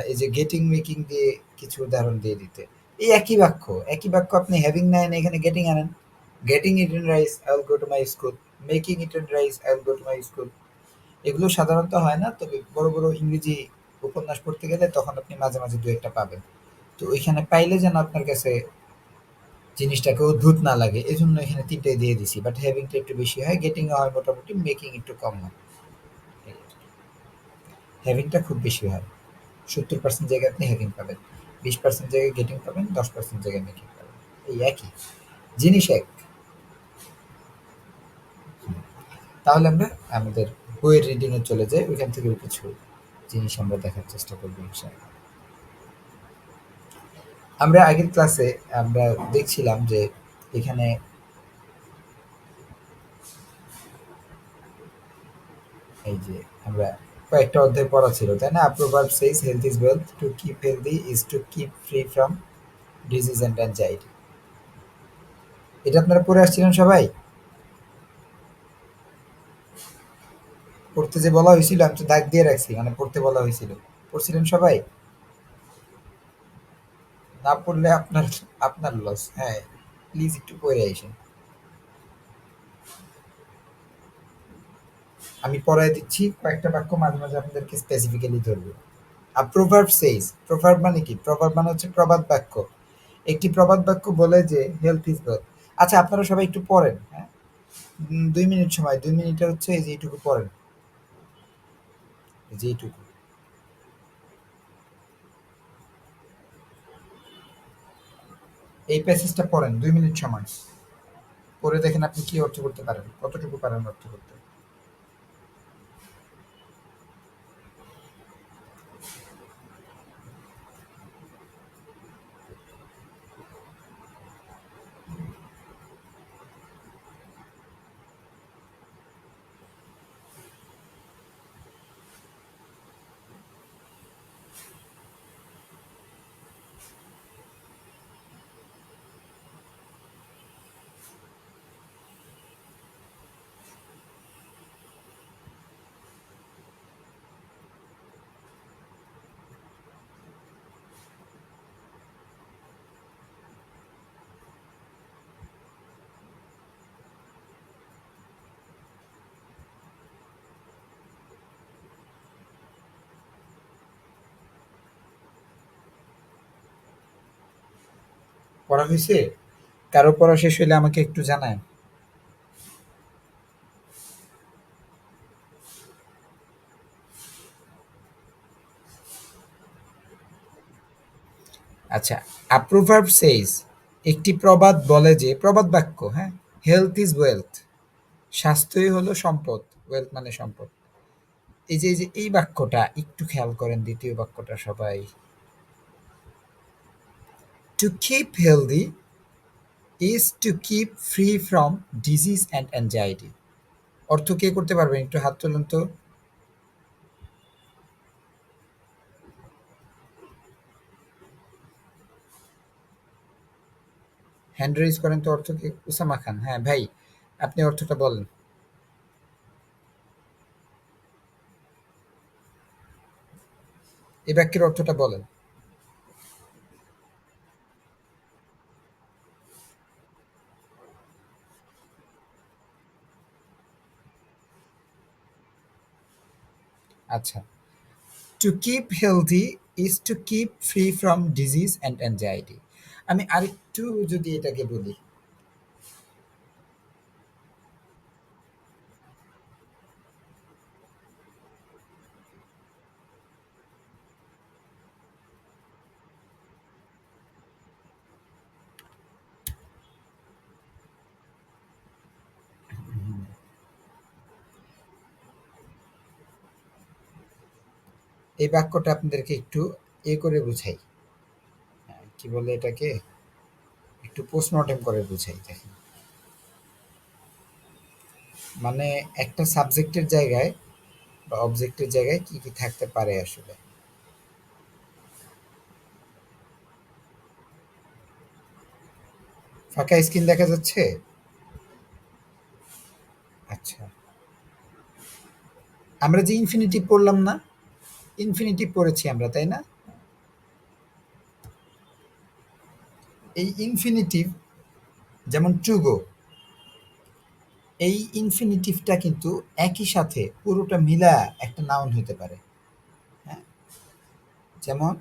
এই যে গেটিং মেকিং দিয়ে কিছু উদাহরণ দিয়ে দিতে। এই একই বাক্য আপনি হ্যাভিং না এনে এখানে গেটিং আনেন। Getting it in rice, I will go to my school. Making it in rice, I will go to my school. এগুলো সাধারণত হয় না, তবে বড় বড় ইংরেজি উপন্যাস পড়তে গেলে তখন আপনি মাঝে মাঝে দু একটা পাবেন। তো ওইখানে পাইলে যেন আপনার কাছে জিনিসটাকে অদ্ভুত না লাগে, এজন্য এখানে তিনটাই দিয়ে দিছি। বাট হ্যাভিংটা একটু বেশি হয়, গেটিং হয় মোটামুটি, মেকিং একটু কম হয়। হ্যাভিংটা খুব বেশি হয়। 70% জায়গায় আপনি হ্যাভিং পাবেন, 20% জায়গায় গেটিং পাবেন, 10% জায়গায় মেকিং পাবেন। এই একই জিনিস এক। তাহলে আমরা আমাদের বইয়ের রিডিং এ চলে যাই, ওইখান থেকে কিছু জিনিস আমরা দেখার চেষ্টা করবো ইনশাআল্লাহ। আমরা আগের ক্লাসে আমরা দেখছিলাম যে এখানে এই যে আমরা কয়েকটা অধ্যায় পড়া ছিল, তাই না? Proverb Sage health is wealth, to keep healthy is to keep free from disease and anxiety. এটা আপনারা পড়ে আসছিলেন সবাই? পড়তে যে বলা হয়েছিল আমি তো দাগ দিয়ে রাখছি, মানে পড়তে বলা হয়েছিল। পড়ছিলেন সবাই? না পড়লে আপনার আপনার লস। হ্যাঁ, প্লিজ একটু পড়ে আইসেন। আমি পড়ায় দিচ্ছি কয়েকটা বাক্য, মাঝে মাঝে আপনাদেরকে স্পেসিফিক্যালি ধরবো। আর প্রভার্ব সেইস, প্রভার্ব মানে কি? প্রভার্ব মানে হচ্ছে প্রবাদ বাক্য। একটি প্রবাদ বাক্য বলে যে হেলথ ইজ ওয়েলথ। আচ্ছা, আপনারা সবাই একটু পড়েন, হ্যাঁ? 2 মিনিট সময়, 2 মিনিটের হচ্ছে এই যে এইটুকু পড়েন, এই যে এইটুকু। এই প্যাসেজটা পড়েন, 2 মিনিট সময়। পড়ে দেখেন আপনি কি অর্থ করতে পারেন, কতটুকু পারেন অর্থ করতে। পড়া হয়েছে? কারো পড়া শেষ হইলে আমাকে একটু জানায়। আচ্ছা, a proverb says, একটি প্রবাদ বলে যে, প্রবাদ বাক্য, হ্যাঁ? Health is wealth. স্বাস্থ্যই হলো সম্পদ। ওয়েলথ মানে সম্পদ। এই যে এই বাক্যটা একটু খেয়াল করেন, দ্বিতীয় বাক্যটা সবাই। To keep healthy is to keep free from disease and anxiety. অর্থ কে করতে পারবেন? একটু হাত তুলুন তো। হ্যান্ড রেইজ করেন তো, অর্থ কি? উসামা খান। হ্যাঁ ভাই, আপনি অর্থটা বলেন। এই বাক্যের অর্থটা বলেন। আচ্ছা, to keep healthy is to keep free from disease and anxiety. আমি আরেকটু যদি এটাকে বলি, এই বাক্যটা আপনাদেরকে একটু করে বুঝাই। কি বলে এটাকে? একটু পোস্টমর্টেম করে বুঝাই, দেখেন। মানে একটা সাবজেক্টের জায়গায় বা অবজেক্টের জায়গায় কি কি থাকতে পারে আসলে। ফাঁকা স্ক্রিন দেখা যাচ্ছে? আচ্ছা, আমরা যে ইনফিনিটিভ পড়লাম না, ইনফিনিটিভ পড়েছি আমরা, তাই না? এই ইনফিনিটিভ, যেমন টু গো, এই ইনফিনিটিভটা কিন্তু একই সাথে পুরোটা মিলা একটা নাউন হতে পারে। হ্যাঁ, যেমন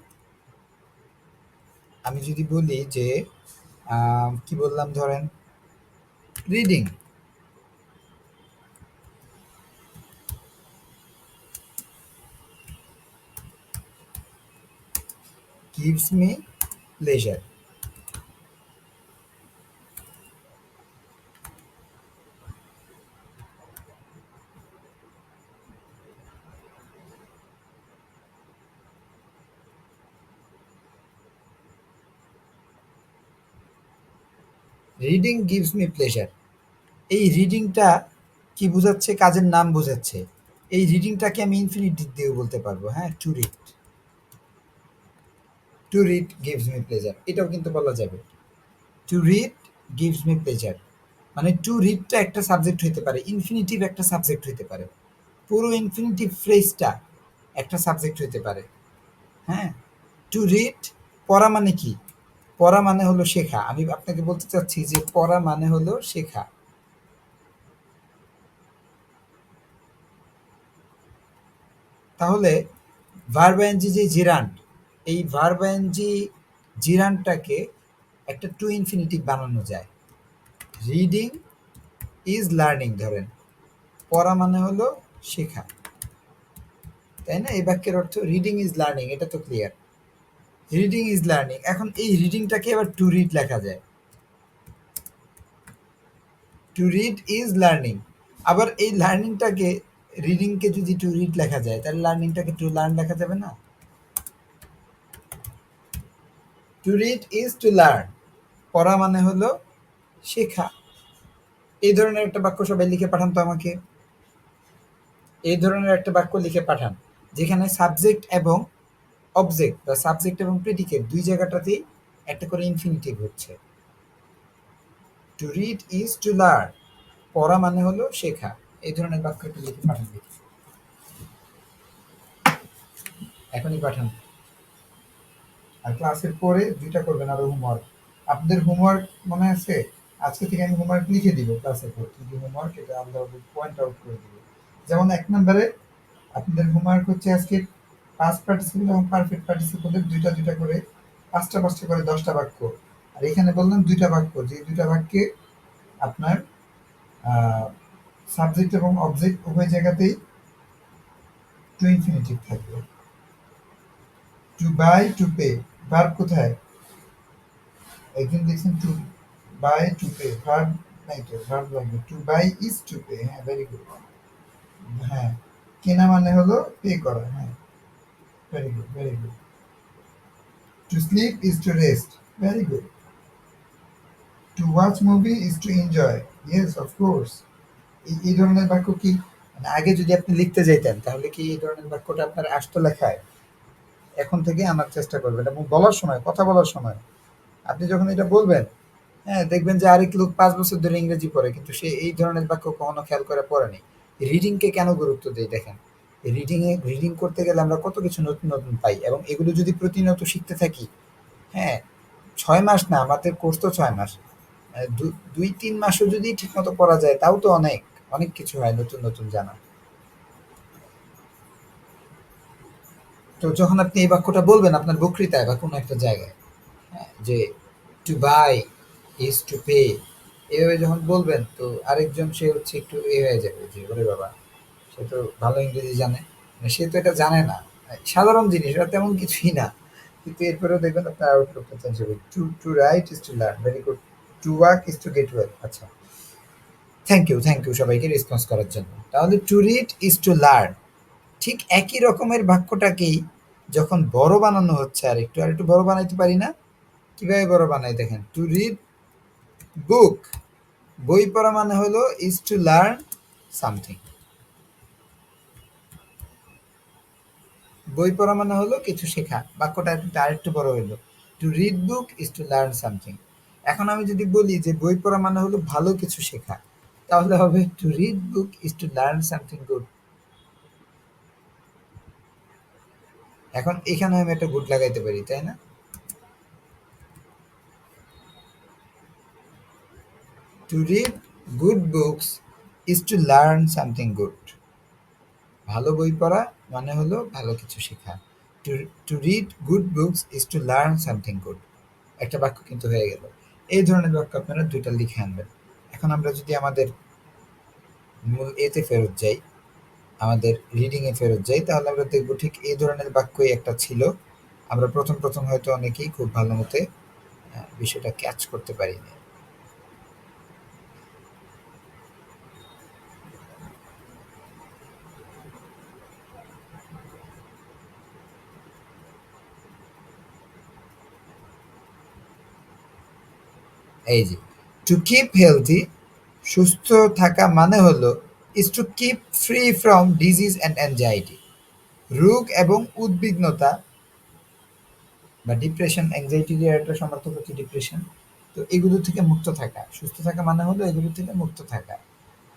আমি যদি বলি যে কি বললাম, ধরেন reading gives me pleasure. Reading gives me pleasure, এই রিডিংটা কি বোঝাচ্ছে? কাজের নাম বোঝাচ্ছে। এই রিডিংটাকে আমি ইনফিনিটিভ দিয়েও বলতে পারবো। হ্যাঁ, to read, to read gives me pleasure, এটাও কিন্তু বলা যাবে। To read gives me pleasure, মানে টু রিডটা একটা সাবজেক্ট হইতে পারে, ইনফিনিটিভ একটা সাবজেক্ট হইতে পারে, পুরো ইনফিনিটিভ ফ্রেজটা একটা সাবজেক্ট হইতে পারে। হ্যাঁ, টু রিড, পড়া মানে কি? পড়া মানে হলো শেখা। আমি আপনাকে বলতে চাচ্ছি যে পড়া মানে হলো শেখা। তাহলে ভার্ব আইএনজি যে জিরান্ড, এই ভার্ব আইএনজি জিরান্ডটাকে একটা টু ইনফিনিটিভ বানানো যায়। রিডিং ইজ লার্নিং, ধরেন পড়া মানে হলো শেখা, তাই না? এই বাক্যের অর্থ রিডিং ইজ লার্নিং, এটা তো ক্লিয়ার। রিডিং ইজ লার্নিং, এখন এই রিডিংটাকে আবার টু রিড লেখা যায়। Two read is learning. আবার এই লার্নিংটাকে, রিডিংকে যদি টু রিড লেখা যায়, তাহলে লার্নিংটাকে টু লার্ন লেখা যাবে না? To read is to learn, পড়া মানে হলো শেখা। এই ধরনের একটা বাক্য সবাই লিখে পাঠান তো আমাকে। এই ধরনের একটা বাক্য লিখে পাঠান, যেখানে সাবজেক্ট এবং অবজেক্ট বা সাবজেক্ট এবং প্রেডিকেট দুই জায়গাটাতেই একটা করে ইনফিনিটিভ হচ্ছে। Two read is to learn, পড়া মানে হলো শেখা। এই ধরনের বাক্য একটু লিখে পাঠান দেখি। এখনই পাঠান। আর ক্লাসের পরে দুইটা করবেন আরো হোমওয়ার্ক। আপনাদের হোমওয়ার্ক মনে আছে? আজকে থেকে আমি হোমওয়ার্ক লিখে দিব, ক্লাসের পর কি কি হোমওয়ার্ক এটা আমরা পয়েন্ট আউট করে দিব। যেমন ১ নম্বরে আপনাদের হোমওয়ার্ক হচ্ছে আজকে পাস্ট পার্টিসিপল এবং পারফেক্ট পার্টিসিপলের দুইটা দুইটা করে ৫টা ৫টা করে ১০টা বাক্য আর এখানে বললাম ২ টা বাক্য, যে ২ টা বাক্যে আপনার আ সাবজেক্ট এবং অবজেক্ট উভয় জায়গাতেই টু ইনফিনিটিভ থাকবে। To buy, to pay, verb কোথায়? একজন দেখছেন to buy, to pay, verb নাই তো, ভার্ব লাগবে। To buy is to pay. হ্যাঁ, ভেরি গুড। হ্যাঁ, কেনা মানে হলো পে করা। হ্যাঁ, very good, very good. To sleep is to rest. Very good. To watch movie is to enjoy. Yes, of course. এই ধরনের বাক্য কি মানে আগে যদি আপনি লিখতে যাইতেন তাহলে কি এই ধরনের বাক্যটা আপনার আসতো লেখায়? এখন থেকে আনার চেষ্টা করবেন এবং বলার সময়, কথা বলার সময় আপনি যখন এটা বলবেন, হ্যাঁ, দেখবেন যে আরেক লোক ৫ বছর ধরে ইংরেজি পড়ে কিন্তু সে এই ধরনের বাক্য কখনো খেয়াল করে পড়েনি। রিডিংকে কেন গুরুত্ব দেই দেখেন। রিডিং করতে গেলে আমরা কত কিছু নতুন, নতুন পাই এবং এগুলো যদি প্রতিনিয়ত শিখতে থাকি, হ্যাঁ, ৬ মাস না, আমাদের কোর্স তো ৬ মাস। ২-৩ মাসও যদি ঠিকমতো পড়া যায় তাও তো অনেক, অনেক কিছু হয় নতুন, নতুন জানা। তো যখন আপনি এই বাক্যটা বলবেন আপনার বক্তৃতায় বা কোনো একটা জায়গায়, হ্যাঁ, যে to buy is to pay, এভাবে যখন বলবেন তো আরেকজন সে হচ্ছে একটু হয়ে যাবে যে ওরে বাবা, সে তো ভালো ইংরেজি জানে, মানে সে তো এটা জানে না, সাধারণ জিনিস, এটা তেমন কিছুই না, কিন্তু এরপরেও দেখবেন আপনার আউটলুকটা চেঞ্জ হবে। To to write is to learn, very good. To work is to get well. আচ্ছা, থ্যাংক ইউ সবাইকে রেসপন্স করার জন্য। তাহলে to read is to learn, ঠিক একই রকমের বাক্যটাকেই যখন বড় বানানো হচ্ছে, আর একটু বড় বানাইতে পারি না? কিভাবে বড় বানাই দেখেন। টু রিড বুক, বই পড়া মানে হলো ইজ টু লার্ন সামথিং। বই পড়া মানে হলো কিছু শেখা। বাক্যটা কিন্তু আরেকটু বড় হইলো। Two read book is to learn something. এখন আমি যদি বলি যে বই পড়া মানে হলো ভালো কিছু শেখা, তাহলে হবে to read book is to learn something good. এখন এখানে আমি একটা গুড লাগাইতে পারি, তাই না? To read good books is to learn something good. ভালো বই পড়া মানে হলো ভালো কিছু শেখা। To to read good books is to learn something good. একটা বাক্য কিন্তু হয়ে গেল। এই ধরনের বাক্য আপনারা ২ টা লিখে আনবেন। এখন আমরা যদি আমাদের মূল এতে ফেরত যাই, আমাদের রিডিং এ ফেরত যাই, তাহলে আমরা দেখব ঠিক এই ধরনের বাক্যই একটা ছিল। আমরা ১ম হয়তো অনেকেই খুব ভালো মতে বিষয়টা ক্যাচ করতে পারিনি। এই যে টু কিপ হেলথি, সুস্থ থাকা মানে হলো is to keep free from disease and anxiety. রোগ এবং উদ্বিগ্নতা বা ডিপ্রেশন, অ্যাংজাইটি এর একটা সমার্থক হচ্ছে ডিপ্রেশন। তো এগুলো থেকে মুক্ত থাকা। সুস্থ থাকা মানে হলো এগুলো থেকে মুক্ত থাকা।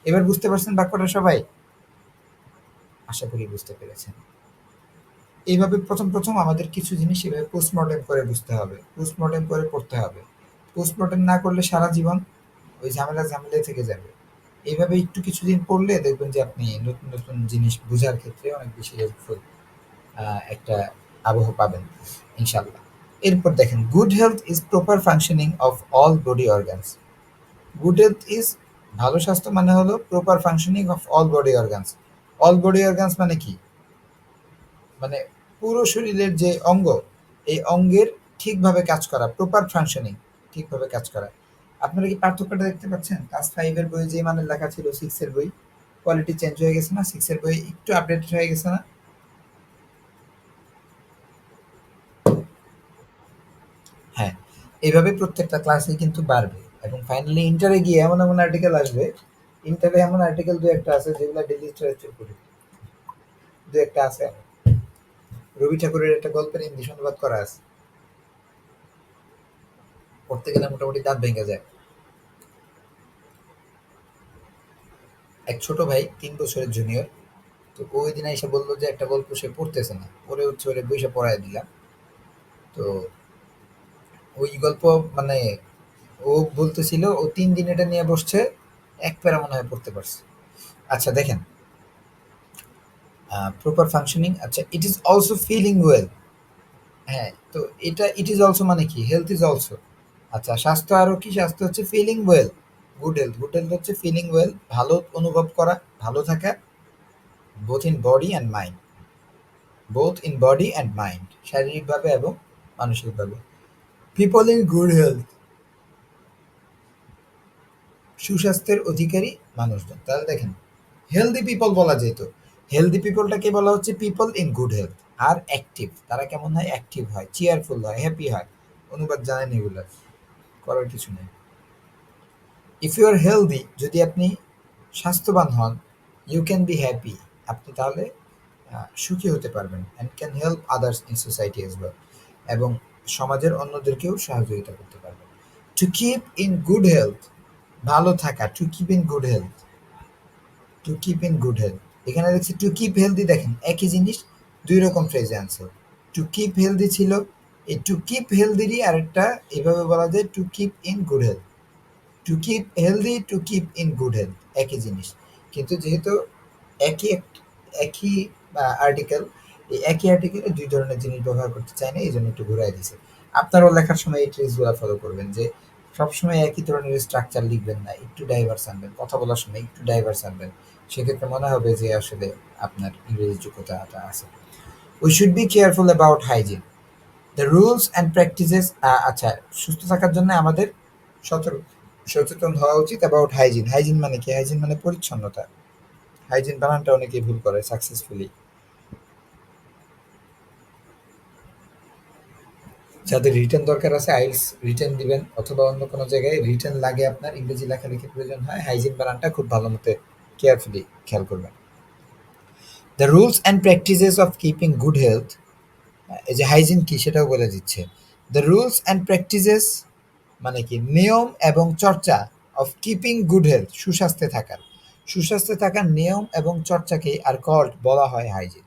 এবার বুঝতে পারছেন বাক্যটা সবাই? আশা করি বুঝতে পেরেছেন। এইভাবে ১ম আমাদের কিছু জিনিস এভাবে পোস্টমর্টেম করে বুঝতে হবে। পোস্টমর্টেম করে পড়তে হবে। পোস্টমর্টেম না করলে সারা জীবন ওই ঝামেলায় থেকে যাবে। এইভাবে একটু কিছুদিন পড়লে দেখবেন যে আপনি নতুন, নতুন জিনিস বুঝার ক্ষেত্রে অনেক বেশি হেল্পফুল একটা আবহ পাবেন ইনশাআল্লাহ। এরপর দেখেন, good health is proper functioning of all body organs. Good health is, ভালো স্বাস্থ্য মানে হলো proper functioning of all body organs. All body organs মানে কি? মানে পুরো শরীরের যে অঙ্গ, এই অঙ্গের ঠিকভাবে কাজ করা, প্রপার ফাংশনিং, ঠিকভাবে কাজ করা। আপনারা কি পার্থক্যটা দেখতে পাচ্ছেন? ক্লাস 5 এর বইয়ে যে মানের লেখা ছিল 6 এর বই, কোয়ালিটি চেঞ্জ হয়ে গেছে না? 6 এর বই একটু আপডেটেড হয়ে গেছে না? হ্যাঁ, এইভাবে প্রত্যেকটা ক্লাসেই কিন্তু বাড়বে এবং ফাইনালি ইন্টারে গিয়ে এমন আর্টিকেল আসবে, ইন্টারে এমন আর্টিকেল ২-১ টা আছে যেগুলা ডেইলি লিটারেচার পড়ি। ২-১ টা আছে। রবি ঠাকুরের একটা গল্পের হিন্দি অনুবাদ করা আছে। পড়তে গেলে মোটামুটি দাঁত ভেঙে যায়। এক ছোট ভাই ৩ বছরের জুনিয়র। তো ও ওইদিন এসে বলল যে একটা গল্প সে পড়তেছে না। পরে হচ্ছে ওরে বইসা পড়ায় দিলাম। তো ওই গল্প মানে ও বলতেছিল ও ৩ দিন এটা নিয়ে বসছে, এক প্যারা মনে হয় পড়তে পারছে। আচ্ছা দেখেন, প্রপার ফাংশনিং, আচ্ছা it is also feeling well. হ্যাঁ, তো এটা ইট ইজ অলসো মানে কি? Health is also. আচ্ছা, স্বাস্থ্য আরো কি? স্বাস্থ্য হচ্ছে feeling well. Good health, good health হচ্ছে ফিলিং ওয়েল, ভালো অনুভব করা, ভালো থাকা, both in body and mind, both in body and mind, শারীরিকভাবে এবং মানসিকভাবে। পিপল ইন গুড হেলথ, সুস্বাস্থ্যের অধিকারী মানুষজন। তাহলে দেখেন, হেলদি পিপল বলা যেত, হেলদি পিপলটাকে বলা হচ্ছে পিপল ইন গুড হেলথ। আর অ্যাক্টিভ, তারা কেমন হয়? অ্যাক্টিভ হয়, চেয়ারফুল হয়, হ্যাপি হয়। অনুবাদ জানেন এগুলো, করার কিছু নেই। ইফ ইউ আর হেলদি, যদি আপনি স্বাস্থ্যবান হন, ইউ ক্যান বি হ্যাপি, আপনি তাহলে সুখী হতে পারবেন, and can help others in society as well, এবং সমাজের অন্যদেরকেও সহযোগিতা করতে পারবেন। To keep in good health, ভালো থাকা, to keep in good health, to keep in good health. এখানে দেখছি টু কিপ হেলদি, দেখেন একই জিনিস দুই রকম ফ্রেজে আনছে। টু কিপ হেলদি ছিল, এই টু কিপ হেলদিরই আরেকটা এভাবে বলা যায়, to keep in good health. To keep healthy, to keep in good health, একই জিনিস। কিন্তু যেহেতু একই একই আর্টিকেল, এই একই আর্টিকেলে দুই ধরনের জিনিস ব্যবহার করতে চাই না, এই জন্য একটু ঘুরাই দিছে। আপনারাও লেখার সময় এই ট্রিক্সগুলো ফলো করবেন, যে সবসময় একই ধরনের স্ট্রাকচার লিখবেন না, একটু ডাইভার্স আনবেন, কথা বলার সময় একটু ডাইভার্স আনবেন। সেক্ষেত্রে মনে হবে যে আসলে আপনার ইংরেজি যোগ্যতাটা আছে। We should be careful about hygiene, the rules and practices. আচ্ছা, সুস্থ থাকার জন্য আমাদের সতর্ক সচেতন হওয়া উচিত অ্যাবাউট হাইজিন। হাইজিন মানে কি? হাইজিন মানে পরিচ্ছন্নতা। হাইজিন বানানটা অনেকেই ভুল করে সাকসেসফুলি। যাদের রিটেন দরকার আছে, আইএলটিএস রিটেন দিবেন, অথবা অন্য কোনো জায়গায় রিটেন লাগে, আপনার ইংরেজি লেখালেখির প্রয়োজন হয়, হাইজিন বানানটা খুব ভালো মতো কেয়ারফুলি খেয়াল করবেন। The rules and practices of keeping good health, এই যে হাইজিন কি সেটাও বলে দিচ্ছে। দ্য রুলস অ্যান্ড প্র্যাকটিসেস মানে কি? নিয়ম এবং চর্চা, অফ কিপিং গুড হেলথ, সুস্বাস্থ্যে থাকার, সুস্বাস্থ্যে থাকার নিয়ম এবং চর্চাকে আর কল্ড বলা হয় হাইজিন।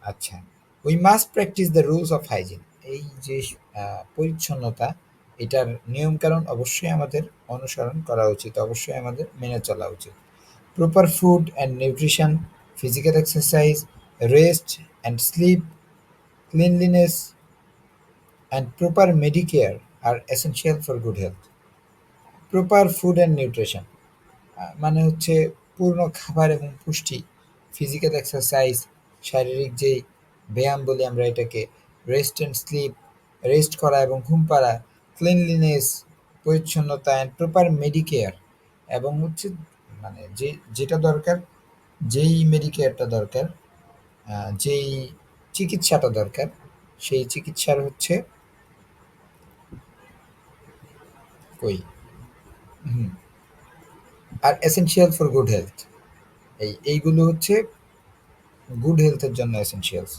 আচ্ছা, we must practice the rules of hygiene, এই যে পরিচ্ছন্নতা, এটার নিয়মকানুন অবশ্যই আমাদের অনুসরণ করা উচিত, অবশ্যই আমাদের মেনে চলা উচিত। Proper food and nutrition, physical exercise, rest and sleep, cleanliness and proper medicare are essential for good health. Proper food and nutrition মানে হচ্ছে পূর্ণ খাবার এবং পুষ্টি, ফিজিক্যাল এক্সারসাইজ, শারীরিক যেই ব্যায়াম বলি আমরা এটাকে, রেস্ট অ্যান্ড স্লিপ, রেস্ট করা এবং ঘুম পাড়া, ক্লিনলিনেস, পরিচ্ছন্নতা, অ্যান্ড প্রপার মেডিকেয়ার, এবং হচ্ছে মানে যেটা দরকার, যেই মেডিকেয়ারটা দরকার, যেই চিকিৎসাটা দরকার, সেই চিকিৎসার হচ্ছে কই, হুম, আর এসেনশিয়াল ফর গুড হেলথ, এইগুলো হচ্ছে গুড হেলথের জন্য এসেনশিয়ালস।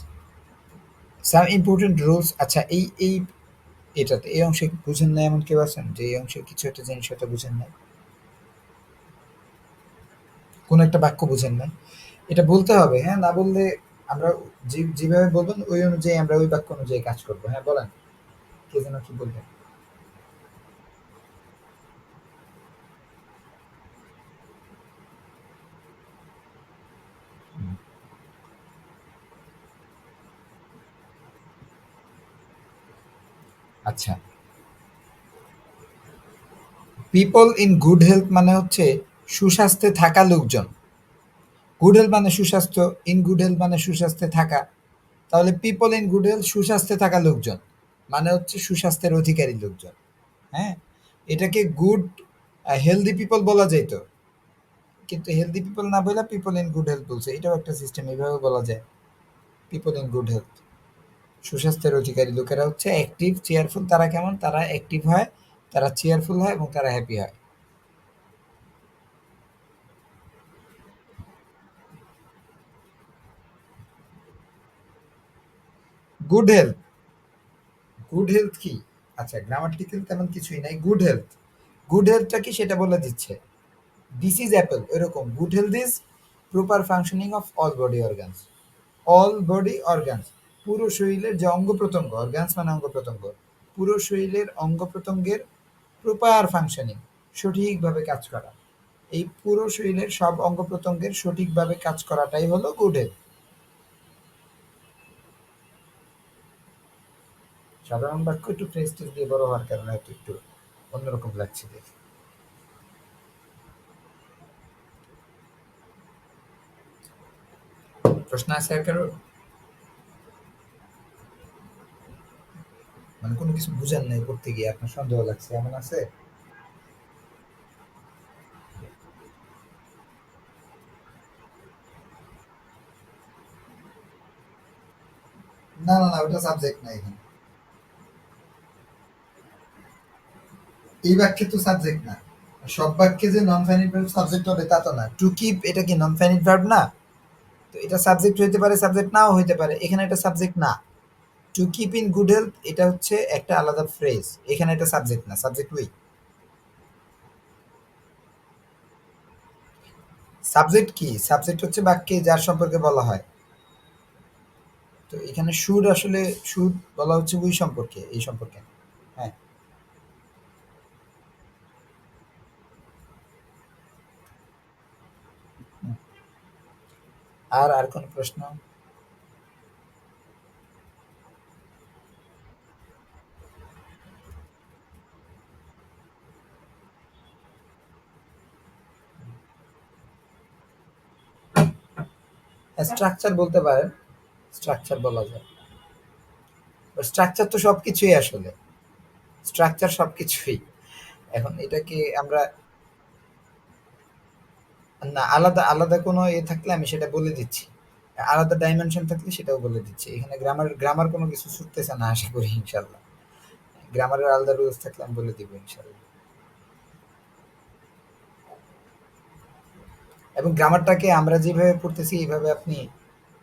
সাম ইম্পর্টেন্ট রুলস। আচ্ছা, এই এটাতে এই অংশে বুঝেন না এমন কেউ আছেন, যে এই অংশে কিছু একটা জিনিস হয়তো বুঝেন নাই, কোনো একটা বাক্য বুঝেন নাই, এটা বলতে হবে, হ্যাঁ? না বললে আমরা যেভাবে বলবেন ওই অনুযায়ী আমরা ওই বাক্য অনুযায়ী কাজ করবো। হ্যাঁ, বলেন, কে যেন কি বলবেন? হুম, আচ্ছা, পিপল ইন গুড হেলথ মানে হচ্ছে সুস্বাস্থ্যে থাকা লোকজন। গুড হেলথ মানে সুস্বাস্থ্য, ইন গুড হেলথ মানে সুস্বাস্থ্যে থাকা। তাহলে পিপল ইন গুড হেলথ, সুস্বাস্থ্যে থাকা লোকজন, মানে হচ্ছে সুস্বাস্থ্যের অধিকারী লোকজন। হ্যাঁ, এটাকে গুড হেলদি পিপল বলা যেত, কিন্তু হেলদি পিপল না বলে পিপল ইন গুড হেলথ বলছে, এটাও একটা সিস্টেম, এইভাবে বলা যায়। পিপল ইন গুড হেলথ, সুস্বাস্থ্যের অধিকারী লোকেরা হচ্ছে অ্যাক্টিভ, চেয়ারফুল। তারা কেমন? তারা অ্যাক্টিভ হয়, তারা চেয়ারফুল হয় এবং তারা হ্যাপি হয়। গুড হেলথ, গুড হেলথ কি? আচ্ছা, গ্রামাটিক্যাল তেমন কিছুই নাই। গুড হেলথ, গুড হেলথটা কি সেটা বলে দিচ্ছে। দিস ইজ অ্যাপল, এরকম। Good health is proper functioning of all body organs, all body organs, পুরো শরীরের যে অঙ্গ প্রত্যঙ্গ, অর্গানস মানে অঙ্গ প্রত্যঙ্গ, পুরো শরীরের অঙ্গ প্রত্যঙ্গের প্রপার ফাংশনিং, সঠিকভাবে কাজ করা। এই পুরো শরীরের সব অঙ্গ প্রত্যঙ্গের সঠিকভাবে কাজ করাটাই হলো গুড হেলথ। সাধারণ বাক্য একটু ফ্রেজ টেজ দিয়ে বড় হওয়ার কারণে হয়তো একটু অন্যরকম লাগছে দেখে। প্রশ্ন আছে আর কারো? মানে কোনো কিছু বুঝেন নাই পড়তে গিয়ে আপনার সন্দেহ লাগছে এমন আছে? না, না, না, ওটা সাবজেক্ট না এখানে। এই বাক্যে তো সাবজেক্ট না। সব বাক্যে যে নন ফাইনাইট ভার্ব সাবজেক্ট হবে তা তো না। টু কিপ এটা কি নন ফাইনাইট ভার্ব না? তো এটা সাবজেক্ট হইতে পারে, সাবজেক্ট নাও হইতে পারে। এখানে এটা সাবজেক্ট না। To keep in good health এটা হচ্ছে একটা আলাদা ফ্রেজ। এখানে এটা সাবজেক্ট না, সাবজেক্ট উই। সাবজেক্ট কি? সাবজেক্ট হচ্ছে বাক্যে যার সম্পর্কে বলা হয়। তো এখানে শুড আসলে শুড বলা হচ্ছে উই সম্পর্কে, এই সম্পর্কে না। হ্যাঁ। হুম। আর কোন প্রশ্ন? স্ট্রাকচার বলতে পারেন। স্ট্রাকচার বলা যায়। স্ট্রাকচার তো সবকিছুই আসলে। স্ট্রাকচার সবকিছুই। এখন এটাকে আমরা না, আলাদা আলাদা কোনো থাকলে আমি সেটা বলে দিচ্ছি। আলাদা ডাইমেনশন থাকলে সেটাও বলে দিচ্ছি। এখানে গ্রামার গ্রামার কোনো কিছু ছুটতেছে না আশা করি ইনশাল্লাহ। গ্রামারের আলাদা রুলস থাকলে আমি বলে দিব ইনশাল্লাহ। এবং গ্রামারটাকে আমরা যেভাবে পড়তেছি এইভাবে আপনি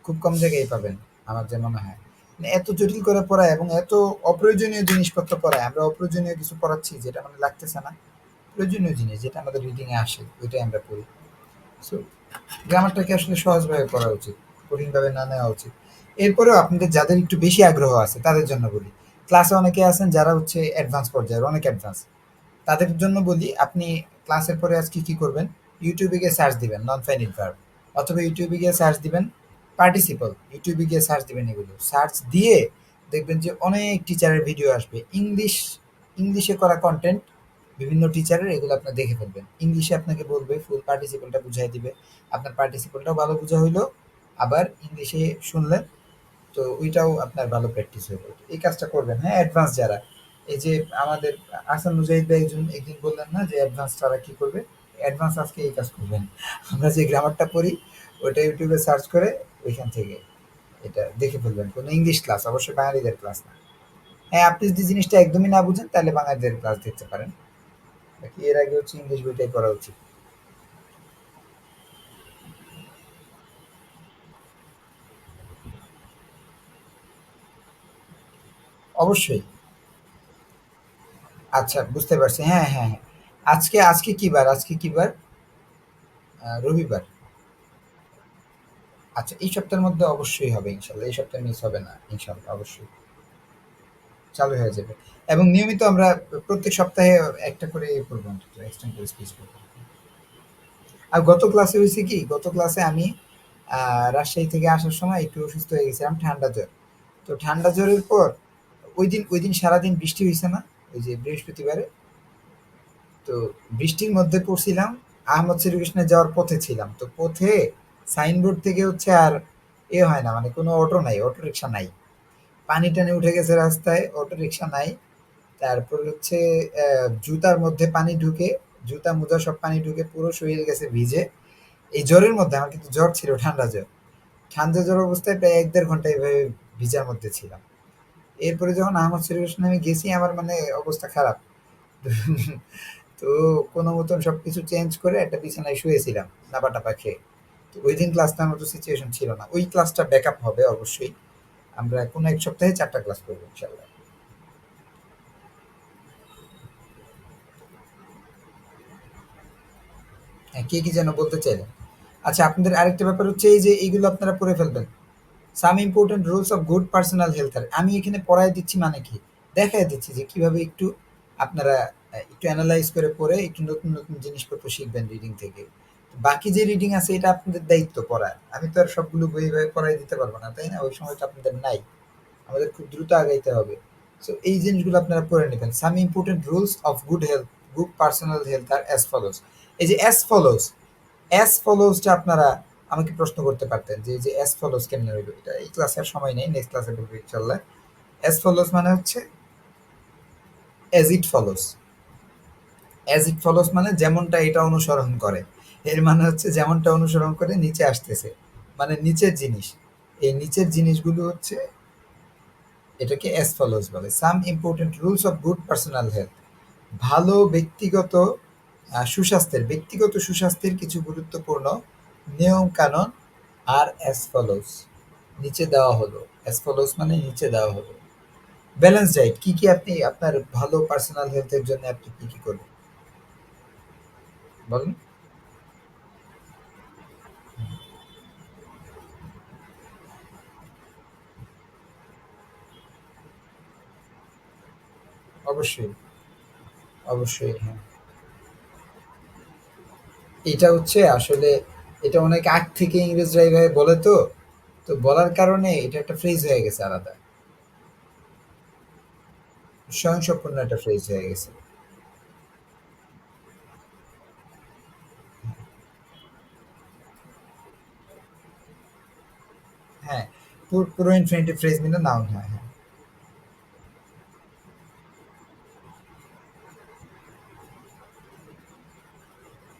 খুব কম জায়গায় পাবেন আমার যে মনে হয়। মানে এত জটিল করে পড়ায় এবং এত অপ্রয়োজনীয় জিনিসপত্র পড়ায়, আমরা অপ্রয়োজনীয় কিছু পড়াচ্ছি যেটা মানে লাগতেছে না। প্রয়োজনীয় জিনিস যেটা আমাদের রিডিং এ আসে ওইটাই আমরা পড়ি। সো গ্রামারটাকে আসলে সহজভাবে পড়া উচিত, কঠিনভাবে না নেওয়া উচিত। এরপরেও আপনাদের যাদের একটু বেশি আগ্রহ আছে তাদের জন্য বলি, ক্লাসে অনেকে আছেন যারা হচ্ছে অ্যাডভান্স পর্যায়ের, অনেক অ্যাডভান্স। তাদের জন্য বলি, আপনি ক্লাসের পরে আজকে কি করবেন, ইউটিউবে গিয়ে সার্চ দিবেন নন ফাইনিট ভার্ব, অথবা ইউটিউবে গিয়ে সার্চ দিবেন পার্টিসিপল, ইউটিউবে গিয়ে সার্চ দিবেন, এগুলো সার্চ দিয়ে দেখবেন যে অনেক টিচারের ভিডিও আসবে, ইংলিশে করা কন্টেন্ট, বিভিন্ন টিচারের, এগুলো আপনি দেখে ফেলবেন। ইংলিশে আপনাকে বলবে, ফুল পার্টিসিপলটা বুঝাই দিবে, আপনার পার্টিসিপলটাও ভালো বোঝা হইলো, আবার ইংলিশে শুনলেন, তো ওইটাও আপনার ভালো প্র্যাকটিস হয়ে গেল। এই কাজটা করবেন, হ্যাঁ, অ্যাডভান্স যারা, এই যে আমাদের আসান মুজাহিদ ভাই একজন একদিন বললেন না যে অ্যাডভান্স তারা কি করবে, অ্যাডভান্স আজকে এই কাজ করবেন। আমরা যে গ্রামারটা পড়ি ওইটা ইউটিউবে সার্চ করে ওইখান থেকে এটা দেখে ফেলবেন। কোনো ইংলিশ ক্লাস, অবশ্যই বাঙালিদের ক্লাস না। হ্যাঁ, আপনি যদি জিনিসটা একদমই না বুঝেন তাহলে বাঙালিদের ক্লাস দেখতে পারেন। বাকি এর আগে হচ্ছে ইংলিশ বইটাই পড়া উচিত। অবশ্যই। আচ্ছা, বুঝতে পারছি। হ্যাঁ, হ্যাঁ, হ্যাঁ। আজকে আজকে কি বার? আজকে কি বার? রবিবার। আচ্ছা, এই সপ্তাহের মধ্যে অবশ্যই হবে ইনশাল্লাহ। এই সপ্তাহে মিস হবে না ইনশাল্লাহ, অবশ্যই চালু হয়ে যাবে। এবং নিয়মিত আমরা প্রত্যেক সপ্তাহে একটা করে পড়বো, অন্তত এক্সটেন্ড করে স্পিচ করবো। আর গত ক্লাসে হয়েছে কি, গত ক্লাসে আমি রাজশাহী থেকে আসার সময় একটু অসুস্থ হয়ে গেছিলাম, ঠান্ডা জ্বর। তো ঠান্ডা জ্বরের পর ওই দিন সারাদিন বৃষ্টি হয়েছে না, ওই যে বৃহস্পতিবারে। তো বৃষ্টির মধ্যে পড়ছিলাম, আহমদ শ্রীকৃষ্ণে যাওয়ার পথে ছিলাম, তো পথে সাইনবোর্ড থেকে হচ্ছে আর হয় না, মানে কোনো অটো নাই, অটো রিক্সা নাই, পানি টানি উঠে গেছে রাস্তায়, অটো রিক্সা নাই। তারপর হচ্ছে জুতার মধ্যে পানি ঢুকে, জুতা মোজা সব পানি ঢুকে পুরো শরীর গেছে ভিজে। এই জ্বরের মধ্যে, আমার কিন্তু জ্বর ছিল, ঠান্ডা জ্বর। ঠান্ডা জ্বর অবস্থায় প্রায় ১-১.৫ ঘন্টা এভাবে ভিজার মধ্যে ছিলাম। এরপরে যখন আহমদ শ্রীকৃষ্ণ আমি গেছি, আমার মানে অবস্থা খারাপ। তো কোনো মতন সবকিছু চেঞ্জ করে একটা বিছানায় শুয়েছিলাম নাপা টাপা খেয়ে। তো ওই দিন ক্লাস নেওয়ার মতো সিচুয়েশন ছিল না। ওই ক্লাসটা ব্যাকআপ হবে অবশ্যই। আমরা কোনো এক সপ্তাহে ৪টা ক্লাস করবো ইনশাল্লাহ। হ্যাঁ, কে কি যেন বলতে চাইলেন? আচ্ছা, আপনাদের আরেকটা ব্যাপার হচ্ছে এই যে এইগুলো আপনারা পড়ে ফেলবেন। Some important rules of good personal health. আর আমি এখানে পড়ায় দিচ্ছি মানে কি? দেখায় দিচ্ছি যে কিভাবে একটু আপনারা একটু এনালাইজ করে পড়ে একটু নতুন, নতুন জিনিসপত্র শিখবেন রিডিং থেকে। বাকি যে রিডিং আছে এটা আপনাদের দায়িত্ব পড়ার। আমি তো আর সবগুলো বই এভাবে পড়ায় দিতে পারব না, তাই না? ওই সময়টা আপনাদের নাই। আমাদের খুব দ্রুত আগাইতে হবে। সো এই জিনিসগুলো আপনারা পড়ে নেবেন। Some important rules of good health, good personal health are as follows. এই যে অ্যাজ ফলোজটা আপনারা আমাকে প্রশ্ন করতে পারতেন যে এই যে অ্যাজ ফলোজ কেমনে হইল, এটা এই ক্লাসে আর সময় নেই, নেক্সট ক্লাসে বলবো ইনশাল্লাহ। অ্যাজ ফলোজ মানে হচ্ছে as it follows. As it follows মানে যেমনটা এটা অনুসরণ করে। এর মানে হচ্ছে যেমনটা অনুসরণ করে নিচে আসতেছে, মানে নিচের জিনিস। এই নিচের জিনিসগুলো হচ্ছে এটাকে অ্যাজ ফলোজ বলে। সাম important rules of good personal health, ভালো ব্যক্তিগত ব্যক্তিগত সুস্বাস্থ্যের কিছু গুরুত্বপূর্ণ নিয়ম কানুন আর অ্যাজ ফলোজ নিচে দেওয়া হলো। অ্যাজ ফলোজ মানে নিচে দেওয়া হলো। ব্যালেন্স ডায়েট কি কি আপনি আপনার ভালো পার্সোনাল হেলথের জন্য আপনি কি কি করবেন বলেন? অবশ্যই, অবশ্যই, হ্যাঁ। এটা হচ্ছে আসলে, এটা অনেক আগ থেকে ইংরেজরা এইভাবে বলে, তো তো বলার কারণে এটা একটা ফ্রেজ হয়ে গেছে আলাদা, স্বয়ংসম্পূর্ণ একটা ফ্রেজ হয়ে গেছে। হ্যাঁ, পুরো ইনফিনিটিভ ফ্রেজ মিলে নাউন হয়, হ্যাঁ।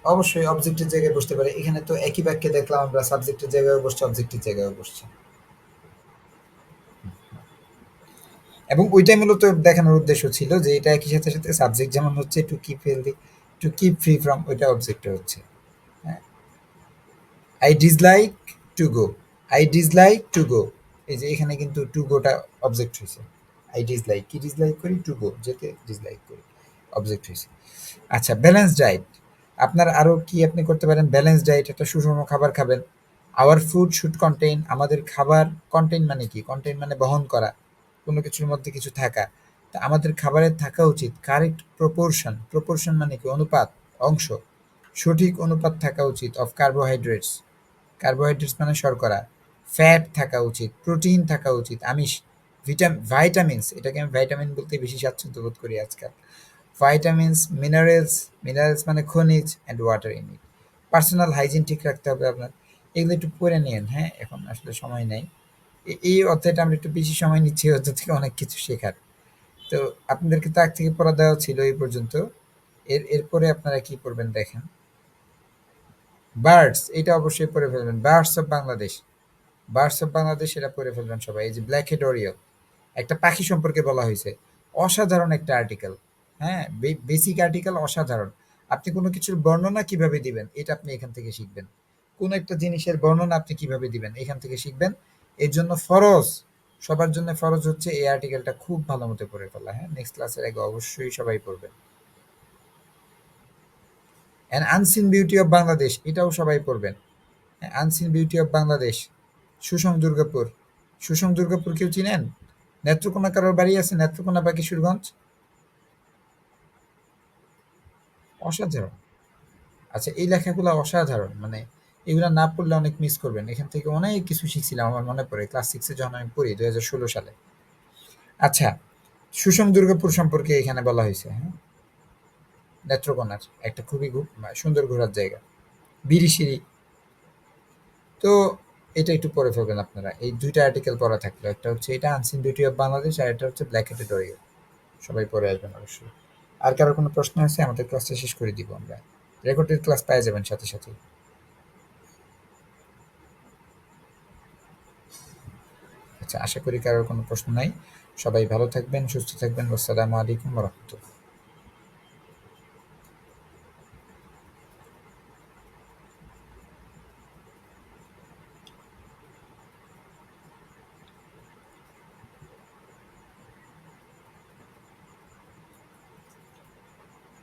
অবশ্যই অবজেক্টের জায়গায় বসতে পারে, এখানে তো একই বাক্যে দেখলাম আমরা সাবজেক্টের জায়গায় বসছে, অবজেক্টের জায়গায় বসছে। এবং ওইটাই মূলত দেখানোর উদ্দেশ্য ছিল যে এটা একই সাথে সাথে সাবজেক্ট যেমন হচ্ছে to keep healthy, to keep free from, ওইটা অবজেক্টে হচ্ছে। হ্যাঁ, I dislike to go, I dislike to go, এই যে এখানে কিন্তু টু গোটা অবজেক্ট হয়েছে। আই ডিসলাইক, কি ডিসলাইক করি, টু গো যেতে ডিসলাইক করি, অবজেক্ট হয়েছে। আচ্ছা, ব্যালেন্স ডায়েট, আপনার আরো কি আপনি করতে পারেন? ব্যালেন্স ডায়েট, একটা সুষম খাবার খাবেন। আওয়ার ফুড শুড কন্টেইন, আমাদের খাবার, কন্টেইন মানে কি, কন্টেইন মানে বহন করা, কোনো কিছুর মধ্যে কিছু থাকা। তা আমাদের খাবারের থাকা উচিত কারেক্ট প্রপোর্শন, প্রপোর্শন মানে কি, অনুপাত, অংশ, সঠিক অনুপাত থাকা উচিত অফ কার্বোহাইড্রেটস, কার্বোহাইড্রেটস মানে শর্করা, ফ্যাট থাকা উচিত, প্রোটিন থাকা উচিত, আমিষ, ভাইটামিনস, এটাকে আমি ভাইটামিন বলতে বেশি স্বাচ্ছন্দ্য বোধ করি আজকাল, ভাইটামিনস, মিনারেলস, মিনারেলস মানে খনিজ, and water in it. Personal hygiene ঠিক রাখতে হবে আপনার। এগুলো একটু পড়ে নিন, হ্যাঁ, এখন আসলে সময় নাই। এই অধ্যায়টা আমরা একটু বেশি সময় নিচ্ছি, এই অধ্যায় থেকে অনেক কিছু শেখার। তো আপনাদেরকে তো আগ থেকে পড়া দেওয়া ছিল এই পর্যন্ত। এরপরে আপনারা কি পড়বেন দেখেন। বার্ডস, এটা অবশ্যই পড়ে ফেলবেন, birds of Bangladesh, birds of Bangladesh এটা পড়ে ফেলবেন সবাই। এই যে ব্ল্যাক হেড অরিয়ল, একটা পাখি সম্পর্কে বলা হয়েছে, অসাধারণ একটা আর্টিকেল। হ্যাঁ, বেসিক আর্টিকেল, অসাধারণ। আপনি কোনো কিছুর বর্ণনা কিভাবে দিবেন এটা আপনি এখান থেকে শিখবেন। কোন একটা জিনিসের বর্ণনা আপনি কিভাবে দিবেন এখান থেকে শিখবেন। এর জন্য ফরজ, সবার জন্য ফরজ হচ্ছে এই আর্টিকেলটা খুব ভালো মতো পড়ে ফেলা। হ্যাঁ, নেক্সট ক্লাসের আগে অবশ্যই সবাই পড়বেন। An unseen beauty of Bangladesh, এটাও সবাই পড়বেন। হ্যাঁ, আনসিন বিউটি অফ বাংলাদেশ, সুষম দুর্গাপুর, সুষম দুর্গাপুর কেউ চিনেন? নেত্রকোনা কারোর বাড়ি আছে? নেত্রকোনা বা কিশোরগঞ্জ? অসাধারণ। আচ্ছা, এই লেখাগুলো অসাধারণ, মানে এগুলা না পড়লে অনেক মিস করবেন। এখান থেকে অনেক কিছু শিখছিলাম, আমার মনে পড়ে ক্লাস 6 এ যখন আমি পড়ি 2016 সালে। আচ্ছা, সুষম দুর্গাপুর সম্পর্কে এখানে বলা হয়েছে, হ্যাঁ? নেত্রকোনার একটা খুবই সুন্দর ঘোরার জায়গা। বিরিশিরি। তো এটা একটু পড়ে ফেলবেন আপনারা। এই ২ টা আর্টিকেল পড়া থাকলো। একটা হচ্ছে এটা আনসিন বিউটি অফ বাংলাদেশ, আর একটা হচ্ছে ব্ল্যাক হেডেড ওরিয়ল। সবাই পড়ে আসবেন অবশ্যই। আর কারো কোনো প্রশ্ন আছে? আমাদের ক্লাসটা শেষ করে দিব আমরা। রেকর্ডেড ক্লাস পেয়ে যাবেন সাথে, সাথে। আচ্ছা, আশা করি কারোর কোনো প্রশ্ন নাই। সবাই ভালো থাকবেন, সুস্থ থাকবেন। আসসালামু আলাইকুম ওয়া রাহমাতুল্লাহ।